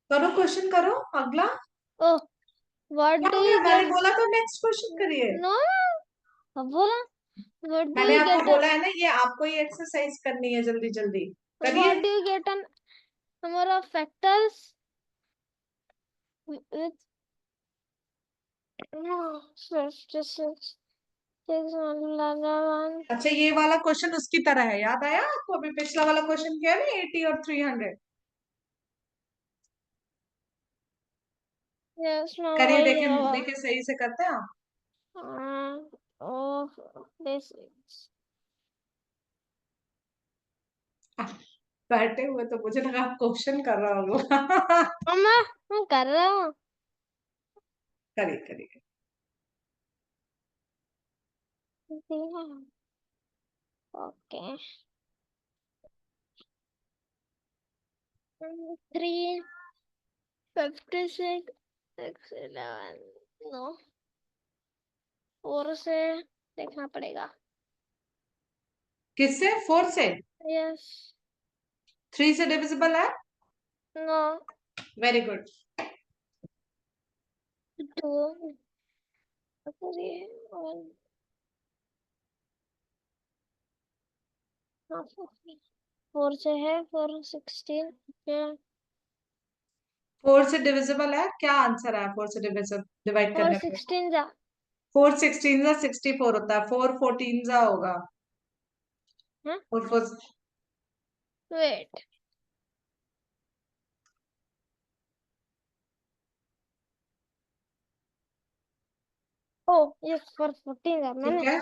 करो, क्वेश्चन करो अगला। ओह, व्हाट क्या डू हो यू गया, मैंने गेट? बोला तो नेक्स्ट क्वेश्चन करिए। नो, अब बोला। व्हाट डू मैंने यू आपको गेट? बोला है ना, ये आपको ही एक्सरसाइज करनी है, जल्दी जल्दी व्हाट करिए। Do you get an number of factors with 56 111? अच्छा, ये वाला क्वेश्चन उसकी तरह है, याद आया आपको? अभी पिछला वाला क्वेश्चन किया ना, 80 और 300। Yes, ma'am, करिए, वही देखिए है। देखिए सही से करते हैं आप। of this is बैठे हुए तो मुझे लगा आप क्वेश्चन कर रहा होगा। मम्मा, मैं कर रहा हूँ। करिए करिए। ओके, 356 611, नो, 4 से देखना पड़ेगा। किससे? 4 से? यस, 3 से डिविजिबल है? No, very good. 2, 3, 1, 4 से है, 4 16, 4 से डिविजिबल है? क्या आंसर है 4 से डिवाइड 4 करने पे? 16 जा। 4 16 जा 64 होता है, 4 14 जा होगा। हाँ, 4 4 वेट, ओ ये 4 14 जा ठीक मैंने। है।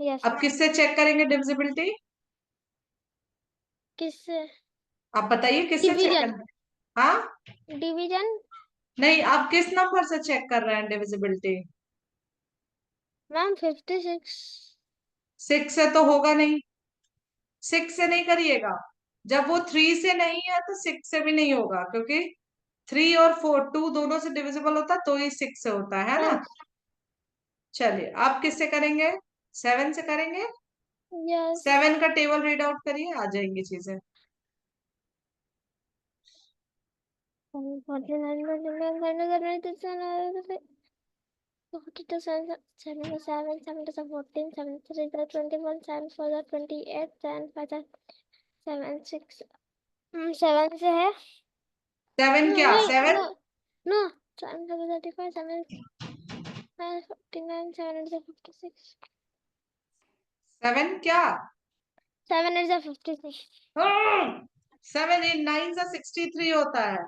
यस, अब किससे चेक करेंगे डिविजिबिलिटी? किससे? आप बताइए किससे चेक डिवीजन, करना है? हाँ, डिवीजन। नहीं, आप किस नंबर से चेक कर रहे हैं डिविजिबिलिटी? मैम 56। 6 से तो होगा नहीं, 6 से नहीं करिएगा। जब वो 3 से नहीं है तो 6 से भी नहीं होगा, क्योंकि 3 और 4 2 दोनों से डिविजिबल होता तो ही 6 से होता है ना। मैम, चलिए, आप किससे करेंगे? 7 से करेंगे। यस। 7 का टेबल रीड आउट करिए, आ जाएंगी चीजें। 49, 42, 7, 7, 7, 7, 14, 7, 3, 21, 7, 4, 28, 7, 5, 7, 6, 7 से है। 7 नो, क्या? wait, 7? no, no, 7, 35, 7, 49, 7, 56, 7 क्या? 7 is 56. 7 8 9 सा 63 होता है।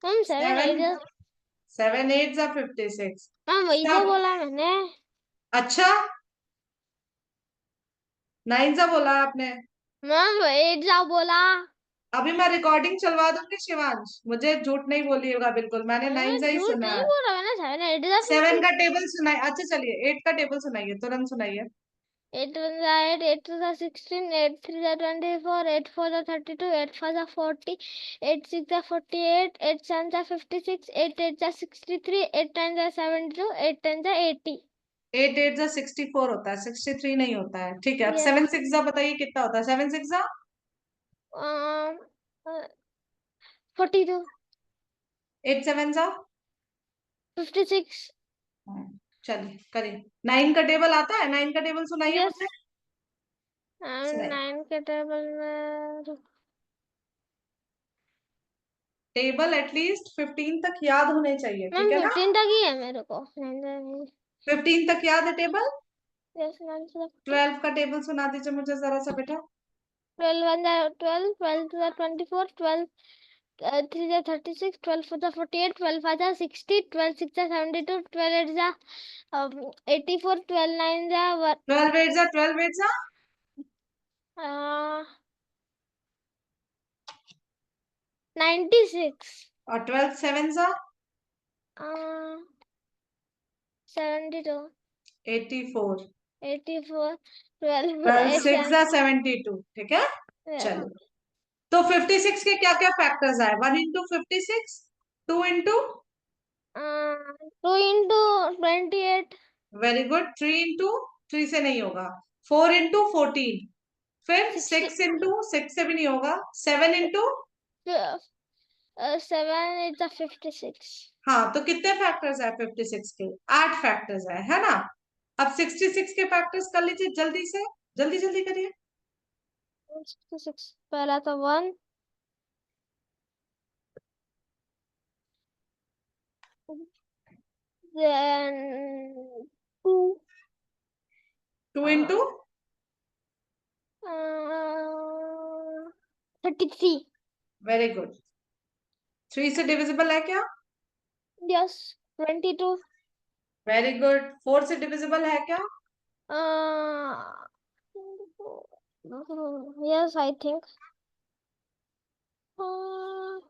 मैम 7 7 8, 7 8 सा 56। मैम वही तो सब बोला मैंने। अच्छा, 9 सा बोला आपने। मैम 8 जा बोला। अभी मैं रिकॉर्डिंग चलवा दूंगी शिवांश, मुझे झूठ नहीं बोलिएगा बिल्कुल, मैंने 9 मैं सा ही झूठ सुना नहीं है। बोल रहा, मैंने 7 8 जा 7 का 56। टेबल सुनाइए। अच्छा चलिए, 8 का टेबल सुनाइए, तुरंत सुनाइए। 8 1 जा 8, 8 2 जा 16, 8 3 जा 24, 8 4 जा 32, 8 5 जा 40, 8 6 जा 48, 8 7 जा 56, 8 8 जा 63, 8 9 जा 72, 8 10 जा 80। 8 8 जा 64 होता है, 63 नहीं होता है। ठीक है, अब 7 यस, 6 जा बताइए कितना होता है? 7 6 जा 42, 8 7 जा। 56। चलिए करिए। 9 का टेबल आता है? 9 का टेबल सुनाइए यस, मुझे। सुनाइए। 9 के टेबल में। टेबल एटलीस्ट 15 तक याद होने चाहिए, मैम ठीक है ना? 15 तक ही है मेरे को। 9 15 तक याद है टेबल? यस, 9 12 का टेबल सुना दीजिए मुझे जरा सा बेटा। 12 1 जा 12, 12 2 जा 24, 12 3 जा 36, 12 4 जा 48, 12 5 जा 60, 12 6 जा 72, 12 8 जा 84, 12 9 जा 12 8 जा 12 8 जा 96, और 12 7 जा 72, 84, 84, 12 12 8 6 जा 72, ठीक है। चलो, तो 56 के क्या क्या फैक्टर्स आए? 1 into 56, 2 into, 2 into 28, very good, 3 into, 3 से नहीं होगा, 4 इंटू 14, फिर 6 इंटू 6 से भी नहीं होगा, 7 इंटू 7 is the 56. हाँ, तो कितने फैक्टर्स है 56 के? 8 फैक्टर्स है ना? अब 66 के फैक्टर्स कर लीजिए जल्दी से, जल्दी जल्दी करिए। 66 पहला तो 1, then 2, 2 इंटू 33. Very good. 3 से डिविजिबल है क्या? Yes, 22. Very good. 4 से डिविजिबल है क्या? Yes, I think. Uh,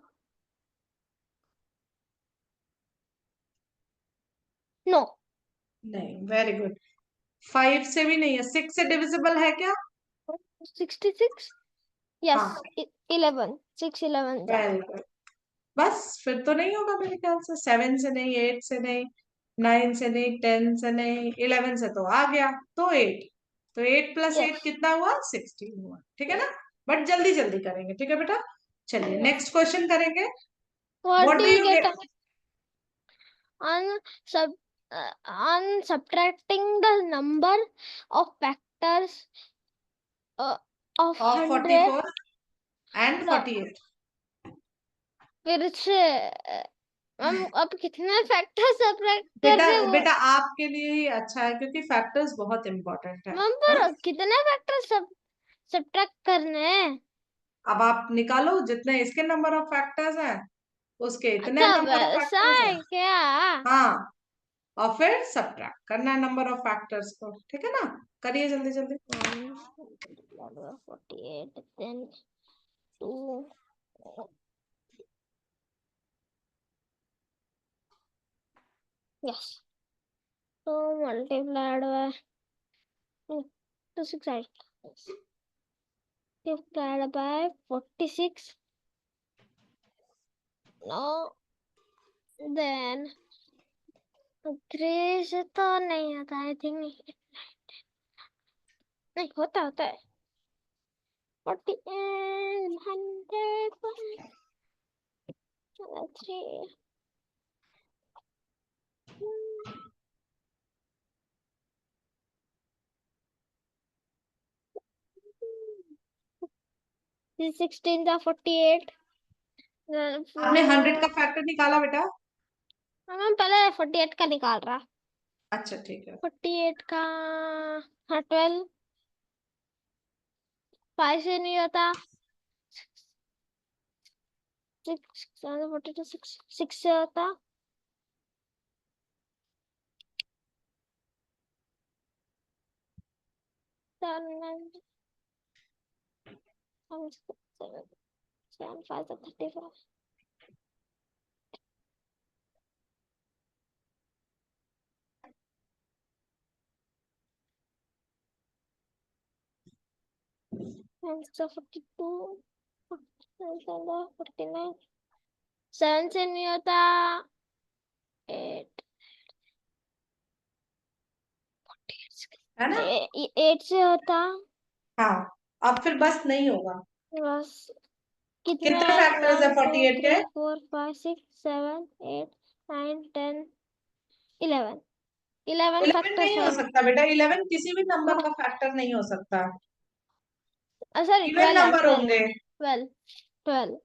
no. नहीं, वेरी गुड। 5 से भी नहीं है। 6 से डिविजिबल है क्या? 66. Yes, हाँ, 11. 6 11 जा. Very good. बस फिर तो नहीं होगा मेरे ख्याल से। 7 से नहीं, 8 से नहीं, 9 से नहीं, 10 से नहीं, 11 से तो आ गया, तो 8। तो 8 प्लस 8 Yes. कितना हुआ? 16 हुआ, ठीक है ना? बट जल्दी जल्दी करेंगे, ठीक है बेटा? चलिए Yeah. नेक्स्ट क्वेश्चन करेंगे। What what do do we you get get? on sub on subtracting the number of factors of of 100? 44 and No, 48। फिर से हम अब कितने फैक्टर सब्ट्रैक्ट कर बेटा रहे वो? बेटा आपके लिए ही अच्छा है, क्योंकि फैक्टर्स बहुत इंपॉर्टेंट है मैम ना? पर कितने फैक्टर सब्ट्रैक्ट करने हैं? अब आप निकालो जितने इसके नंबर ऑफ फैक्टर्स हैं, उसके इतने अच्छा नंबर ऑफ वैसा फैक्टर्स है हैं। क्या? हाँ, और फिर सब्ट्रैक्ट करना है नंबर ऑफ फैक्टर्स को, ठीक है ना? करिए जल्दी जल्दी। 48 then 2. Yes. So multiplied by 268. Multiplied by 46. No. Then 3 से तो नहीं आता, आई थिंक नहीं होता है 48 100 3. This 16 था 48. आपने 100 का फैक्टर निकाला बेटा? मैम पहले 48 का निकाल रहा। अच्छा ठीक है। 48 का 12 5 से नहीं होता। 6 से होता। Seven, 5 to 34. And so 42, 49. 7 से नहीं होता। 8 है ना? 8 से होता। हाँ, अब फिर बस नहीं होगा। बस कितने कितने हैं? फैक्टर्स है 1 2 48 के? 3 4 5 6 7 8 9 10 11 11 11 फैक्टर्स नहीं हो है। सकता बेटा, 11 किसी भी नंबर का फैक्टर नहीं हो सकता। सॉरी इवन 12 है, नंबर 12 होंगे। 12 12।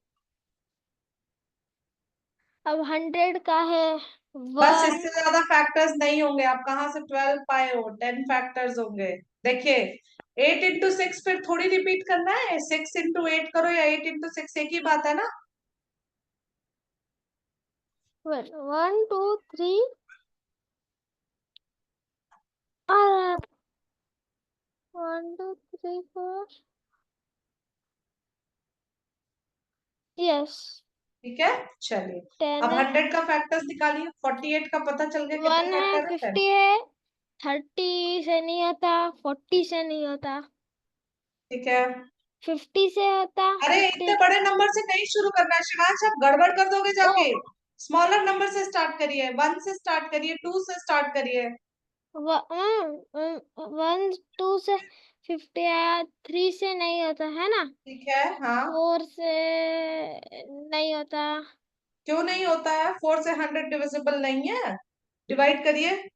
अब 100 का है बस 1। इससे ज्यादा फैक्टर्स नहीं होंगे। आप कहाँ से 12 पाए हो? 10 फैक्टर्स होंगे। देखिए, 8 इंटू 6 फिर थोड़ी रिपीट करना है। 6 इंटू 8 करो या 8 इंटू 6, एक ही बात है ना? 1 2 3 और 1 2 3 4। यस ठीक है, चलिए 10 अब है। 100 का फैक्टर्स निकालिए। 48 का पता चल गया कितने 1 है, फैक्टर है? 50 है। 30 से नहीं होता, 40 से नहीं होता, ठीक है। 50 से होता। अरे 50 इतने बड़े नंबर से नहीं शुरू करना है शिवांश, आप गड़बड़ कर दोगे ओ जाके। स्मॉलर नंबर से स्टार्ट करिए, 1 से स्टार्ट करिए, 2 से स्टार्ट करिए। 1 2 से 50 आया, 3 से नहीं होता है ना, ठीक है, हाँ। 4 से नहीं होता, क्यों नहीं होता है? 4 से 100 डिविजिबल नहीं है। डिवाइड करिए।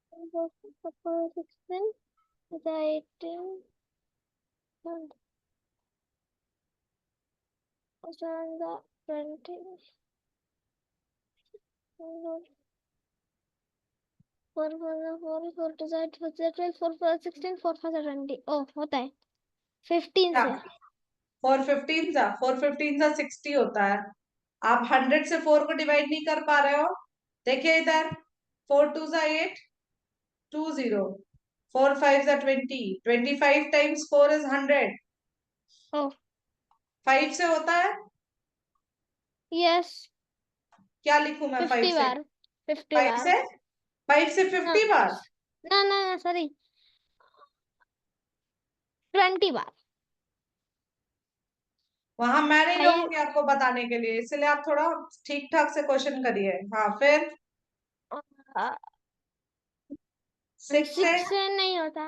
16, 18, 20, 4 4 4 to 8 4 12 4 4 16 4 5 20। ओ होता है 15 क्या? से। 4 15 60 होता है। आप 100 से 4 को डिवाइड नहीं कर पा रहे हो। देखिए इधर, 4 2 8, 20, 4 5 20, 25 टाइम्स 4 इज 100। ओ 5 से होता है? यस, क्या लिखूं मैं 5 50 से? बार, 50 5 बार। से 5 से ना 50 बार? ना ना ना सॉरी, 20 बार। वहां मैं नहीं फाइव रहूंगी आपको बताने के लिए, इसलिए आप थोड़ा ठीक ठाक से क्वेश्चन करिए। हाँ, फिर 6 से 6 से नहीं होता,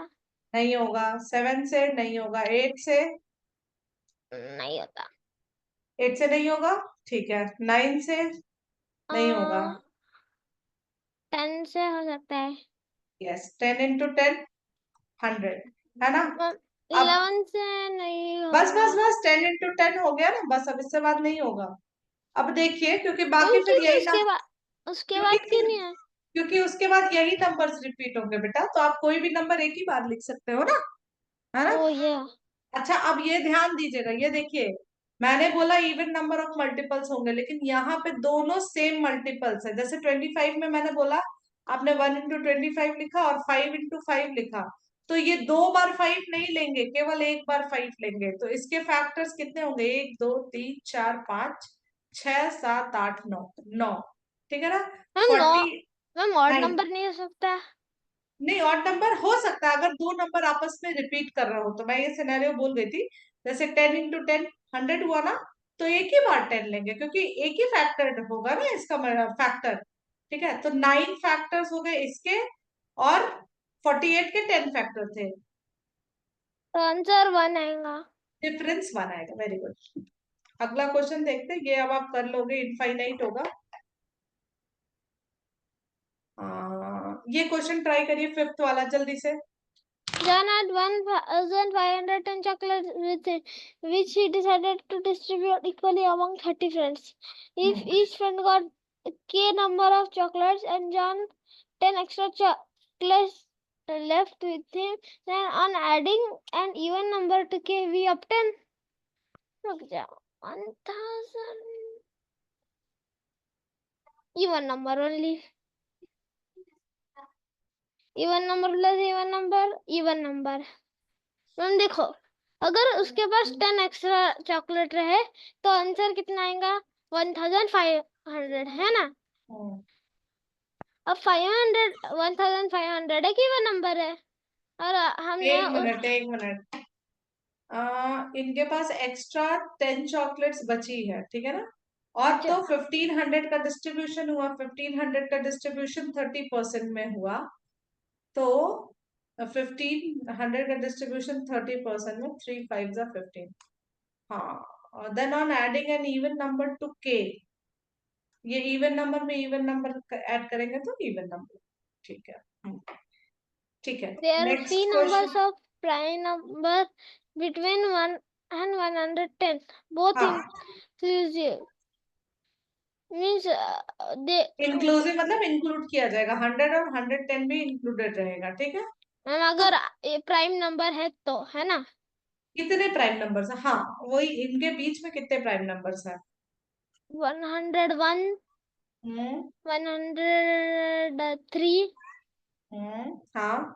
नहीं होगा, 7 से नहीं होगा, 8 से नहीं होता। 8 से नहीं होगा, ठीक है। 9 से नहीं होगा। 10 से हो सकता है। यस, 10 इंटू 10 100, है ना? अब 11 से नहीं बस होगा। बस बस 10 इंटू 10 हो गया ना, बस अब इससे बाद नहीं होगा। अब देखिए, क्योंकि बाकी फिर क्योंकि यही ना, उसके क्योंकि बाद क्यों नहीं है? क्योंकि उसके बाद यही नंबर्स रिपीट होंगे बेटा, तो आप कोई भी नंबर एक ही बार लिख सकते हो ना, है ना? ओ ये अच्छा, अब ये ध्यान दीजिएगा, ये देखिए, मैंने बोला इवन नंबर ऑफ मल्टीपल्स होंगे, लेकिन यहाँ पे दोनों सेम मल्टीपल्स है। जैसे 25 में मैंने बोला, आपने 1 इंटू 25 लिखा और 5 इंटू 5 लिखा, तो ये 2 बार 5 नहीं लेंगे, केवल एक बार 5 लेंगे। तो इसके फैक्टर्स कितने होंगे? 1 2 3 4 5 6 7 8 9, 9। ठीक है ना? Ma'am, no 40। मैम, ऑड नहीं, नंबर नहीं हो सकता? नहीं, ऑड नंबर हो सकता है अगर दो नंबर आपस में रिपीट कर रहे हो, तो मैं ये सिनेरियो बोल रही थी। जैसे 10 इंटू 10 100 हुआ ना, तो एक ही बार 10 लेंगे, क्योंकि एक ही फैक्टर होगा ना इसका फैक्टर। ठीक है, तो 9 फैक्टर्स हो गए इसके, और 48 के 10 फैक्टर थे। तो आंसर 1 आएगा। डिफरेंस 1 आएगा। Very good. अगला क्वेश्चन देखते हैं, ये अब आप कर लोगे, इनफाइनाइट होगा। ये क्वेश्चन ट्राई करिए, फिफ्थ वाला, जल्दी से। John had 1,510 chocolates with it, which he decided to distribute equally among 30 friends. If each friend got K number of chocolates and John 10 extra chocolates left with him, then on adding an even number to K, we obtain 1,000 even number only. Even number plus even number. Ma'am देखो, अगर उसके पास 10 एक्स्ट्रा चॉकलेट रहे तो आंसर कितना आएगा? 1,500 है ना? अब 500, 1,500 एक इवन नंबर है, और हमने एक मिनट, एक मिनट। इनके पास एक्स्ट्रा 10 चॉकलेट्स बची है, ठीक है ना? और अच्छा, तो 1500 का डिस्ट्रीब्यूशन हुआ, 1500 का डिस्ट्रीब्यूशन 30% में हुआ, तो 1500 का डिस्ट्रीब्यूशन 30% में, 3 5 15। हाँ, then on adding an even number to के, ये इवन नंबर में इवन नंबर ऐड करेंगे तो इवन नंबर। ठीक है। ठीक है, there are next three numbers question. of prime number between 1 and 110, both हाँ, inclusive, means they इंक्लूसिव मतलब इंक्लूड किया जाएगा, 100 और 110 भी इंक्लूडेड रहेगा, ठीक है? मैम तो अगर प्राइम नंबर है तो, है ना? कितने प्राइम नंबर्स है? हाँ, वही, इनके बीच में कितने प्राइम नंबर्स है? 101, हम्म 103, हाँ।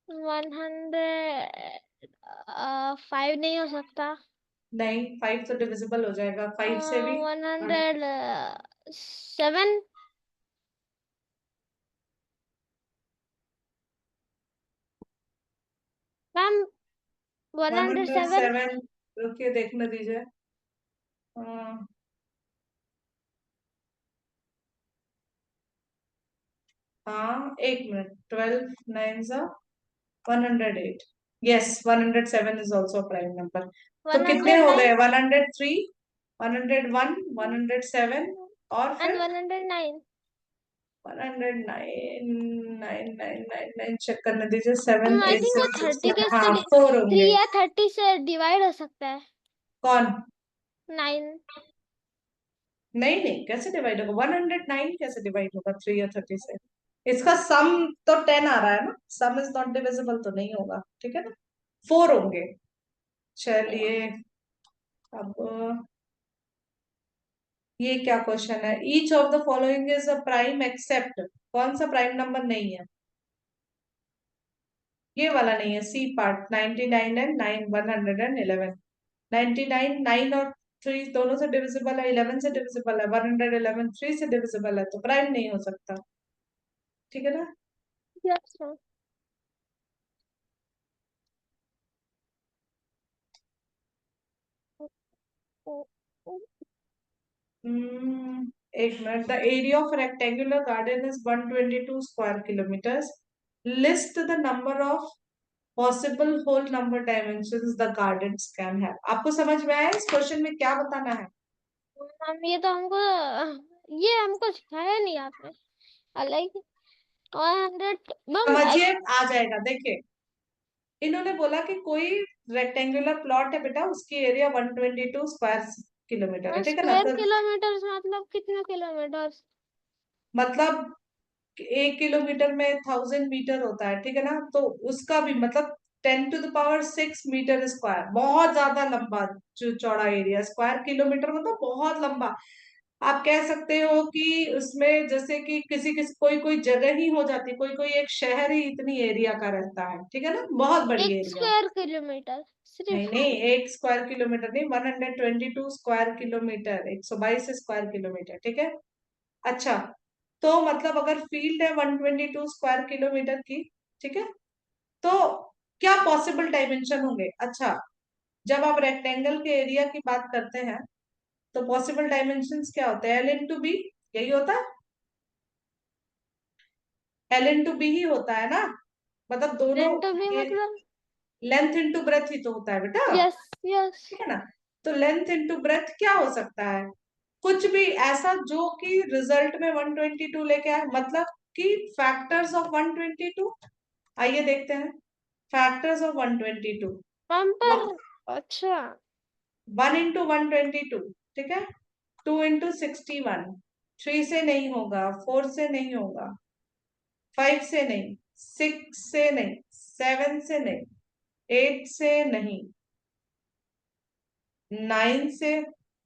105 नहीं हो सकता, नहीं, 5 तो डिविजिबल हो जाएगा 5 से भी। 107। मैम 107। 107, रुकिए देखने दीजिए। हाँ, एक minute. 12 9 108। Yes, 107 is also prime number. तो कितने हो 109 गए? 103, 101, 107 और and फिर 109। 109। 9 चेक करने दीजिए। 7 आई 8 थिंक वो 6 30 के हाँ, 4 3 होंगे। या 30 से डिवाइड हो सकता है। कौन? 9। नहीं नहीं, कैसे डिवाइड होगा? 109 कैसे डिवाइड होगा 3 या 30 से? इसका सम तो 10 आ रहा है ना, सम इज नॉट डिविजिबल, तो नहीं होगा, ठीक है ना। 4 होंगे। चलिए, अब ये क्या क्वेश्चन है? Each of the following is a prime except. कौन सा प्राइम नंबर नहीं है? ये वाला नहीं है, सी पार्ट। 99 एंड 9 111। 99 9 और 3 दोनों से डिविजिबल है, 11 से डिविजिबल है, 111 3 से डिविजिबल है, तो प्राइम नहीं हो सकता, ठीक है ना। यस। एक मिनट। The area of rectangular garden is 122 square kilometres. List the number of possible whole number dimensions the gardens can have. आपको समझ में आया इस क्वेश्चन में क्या बताना है? हम ये हमको सिखाया नहीं आपने। Like 100 ma'am. समझिए, आ जाएगा, देखिए। इन्होंने बोला कि कोई रेक्टेंगुलर प्लॉट है बेटा, उसकी एरिया 122 स्क्वायर किलोमीटर है, ठीक है ना। स्क्वायर तो किलोमीटर मतलब कितने किलोमीटर? मतलब 1 किलोमीटर में 1000 मीटर होता है, ठीक है ना। तो उसका भी मतलब 10⁶मीटर स्क्वायर, बहुत ज्यादा लंबा जो चौड़ा एरिया। स्क्वायर किलोमीटर मतलब बहुत लंबा। आप कह सकते हो कि उसमें जैसे कि किसी किसी कोई कोई जगह ही हो जाती, कोई कोई एक शहर ही इतनी एरिया का रहता है, ठीक है ना, बहुत बड़ी एक एरिया। स्क्वायर किलोमीटर नहीं सिर्फ? नहीं, 1 स्क्वायर किलोमीटर नहीं, 122 स्क्वायर किलोमीटर, 122 स्क्वायर किलोमीटर, ठीक है। अच्छा, तो मतलब अगर फील्ड है 122 स्क्वायर किलोमीटर की, ठीक है, तो क्या पॉसिबल डायमेंशन होंगे? अच्छा, जब आप रेक्टेंगल के एरिया की बात करते हैं तो पॉसिबल डायमेंशंस क्या होते हैं? L/B, यही होता है। L/B ही होता है ना, मतलब दोनों। रेंट भी ये मतलब? लेंथ इंटू ब्रेथ ही तो होता है बेटा, यस यस। ठीक है ना। तो लेंथ इंटू ब्रेथ क्या हो सकता है? कुछ भी ऐसा जो कि रिजल्ट में 122 लेके आए, मतलब कि फैक्टर्स ऑफ 122। आइए देखते हैं फैक्टर्स ऑफ 122। वहां पर। अच्छा। 1 × 122, ठीक है। 2 × 61। 3 से नहीं होगा, 4 से नहीं होगा, 5 से नहीं, 6 से नहीं, 7 से नहीं, 8 से नहीं, 9 से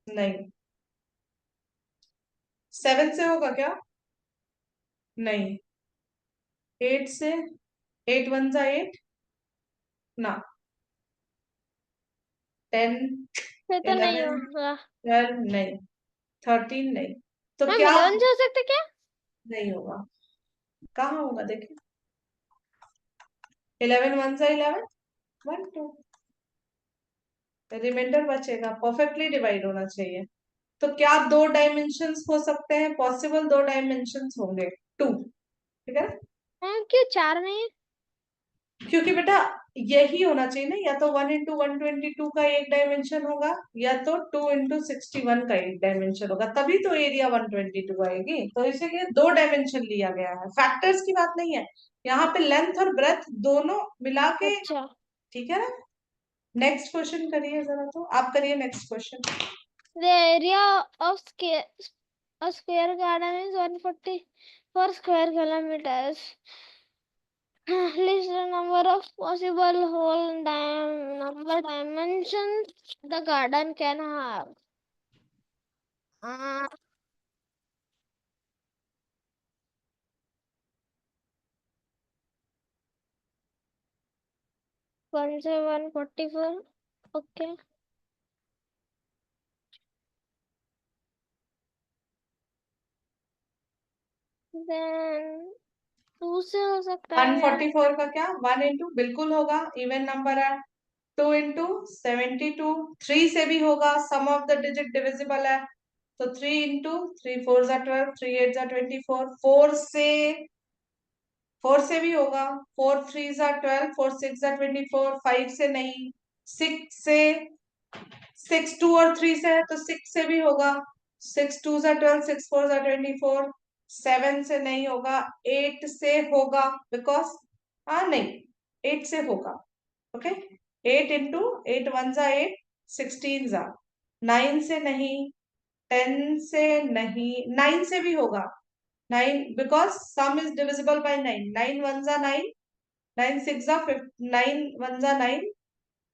नहीं। 7 से होगा क्या? नहीं। 8 से, 8 × 1 = 8 ना। 10, ये तो नहीं 11, होगा। 12 नहीं, 13 नहीं। तो मैम क्या? 11 से हो सकते क्या? नहीं होगा। कहाँ होगा देखिए। 11 × 1 = 11, 1 2। रिमाइंडर बचेगा, परफेक्टली डिवाइड होना चाहिए। तो क्या दो डायमेंशंस हो सकते हैं? पॉसिबल दो डायमेंशंस होंगे, 2, ठीक है ना। हाँ, क्यों 4 नहीं? क्योंकि बेटा यही होना चाहिए ना, या तो 1 × 122 का एक डायमेंशन होगा, या तो 2 × 61 का एक डायमेंशन होगा, तभी तो एरिया 122 आएगी। तो इसीलिए दो डायमेंशन लिया गया है, फैक्टर्स की बात नहीं है यहाँ पे। लेंथ और ब्रेथ दोनों मिला के, अच्छा। ठीक है ना। नेक्स्ट क्वेश्चन करिए जरा, तो आप करिए next question. The area of a square garden is 144 square kilometers. List the number of possible whole number dimensions the garden can have. 1 से 144. Okay. Then 2 से हो सकता है या? 144 का क्या? 1 × बिल्कुल होगा, इवन नंबर है। 2 इंटू 72, 3 से भी होगा, सम ऑफ द डिजिट डिविजिबल है, तो 3 इंटू 3 4 जा 12, 3 8 जा 24, 4 से भी होगा, 4 3 जा 12, 4 6 जा 24, 5 से नहीं, 6 से, 6 2 और 3 से है तो 6 से भी होगा, 6 2 जा 12, 6 4 जा 24, 7 से नहीं होगा, 8 से होगा, बिकॉज हाँ नहीं, 8 से होगा, ओके। 8 इंटू 8 1 जा 8, 16 जा, 9 से नहीं, 10 से नहीं, 9 से भी होगा, 9 because some is divisible by 9, 9 1 जा 9, 9 6 जा 9 1 जा 9,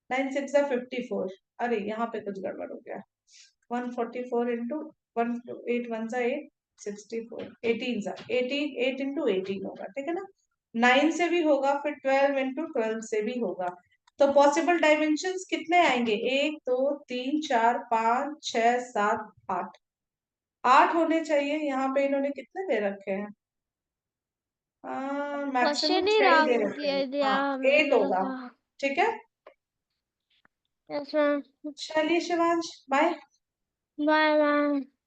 9 6 जा 54, अरे यहाँ पे कुछ गड़बड़ हो गया, 144 इंटू 1 8 1 जा 8, 64, 18 जा 18, 8 इंटू 18 होगा, ठीक है ना। 9 से भी होगा, फिर 12 इंटू 12 से भी होगा। तो पॉसिबल डायमेंशंस कितने आएंगे, 1 2 3 4 5 6 7 8, 8 होने चाहिए। यहाँ पे इन्होंने कितने दे रखे हैं, मैक्सिमम क्वेश्चन ही 6 दे रॉन्ग रखे दिया हैं, दिया हाँ हमें 8 होगा, लगा। ठीक है। Yes ma'am. चलिए शिवांश, बाय। Bye bye.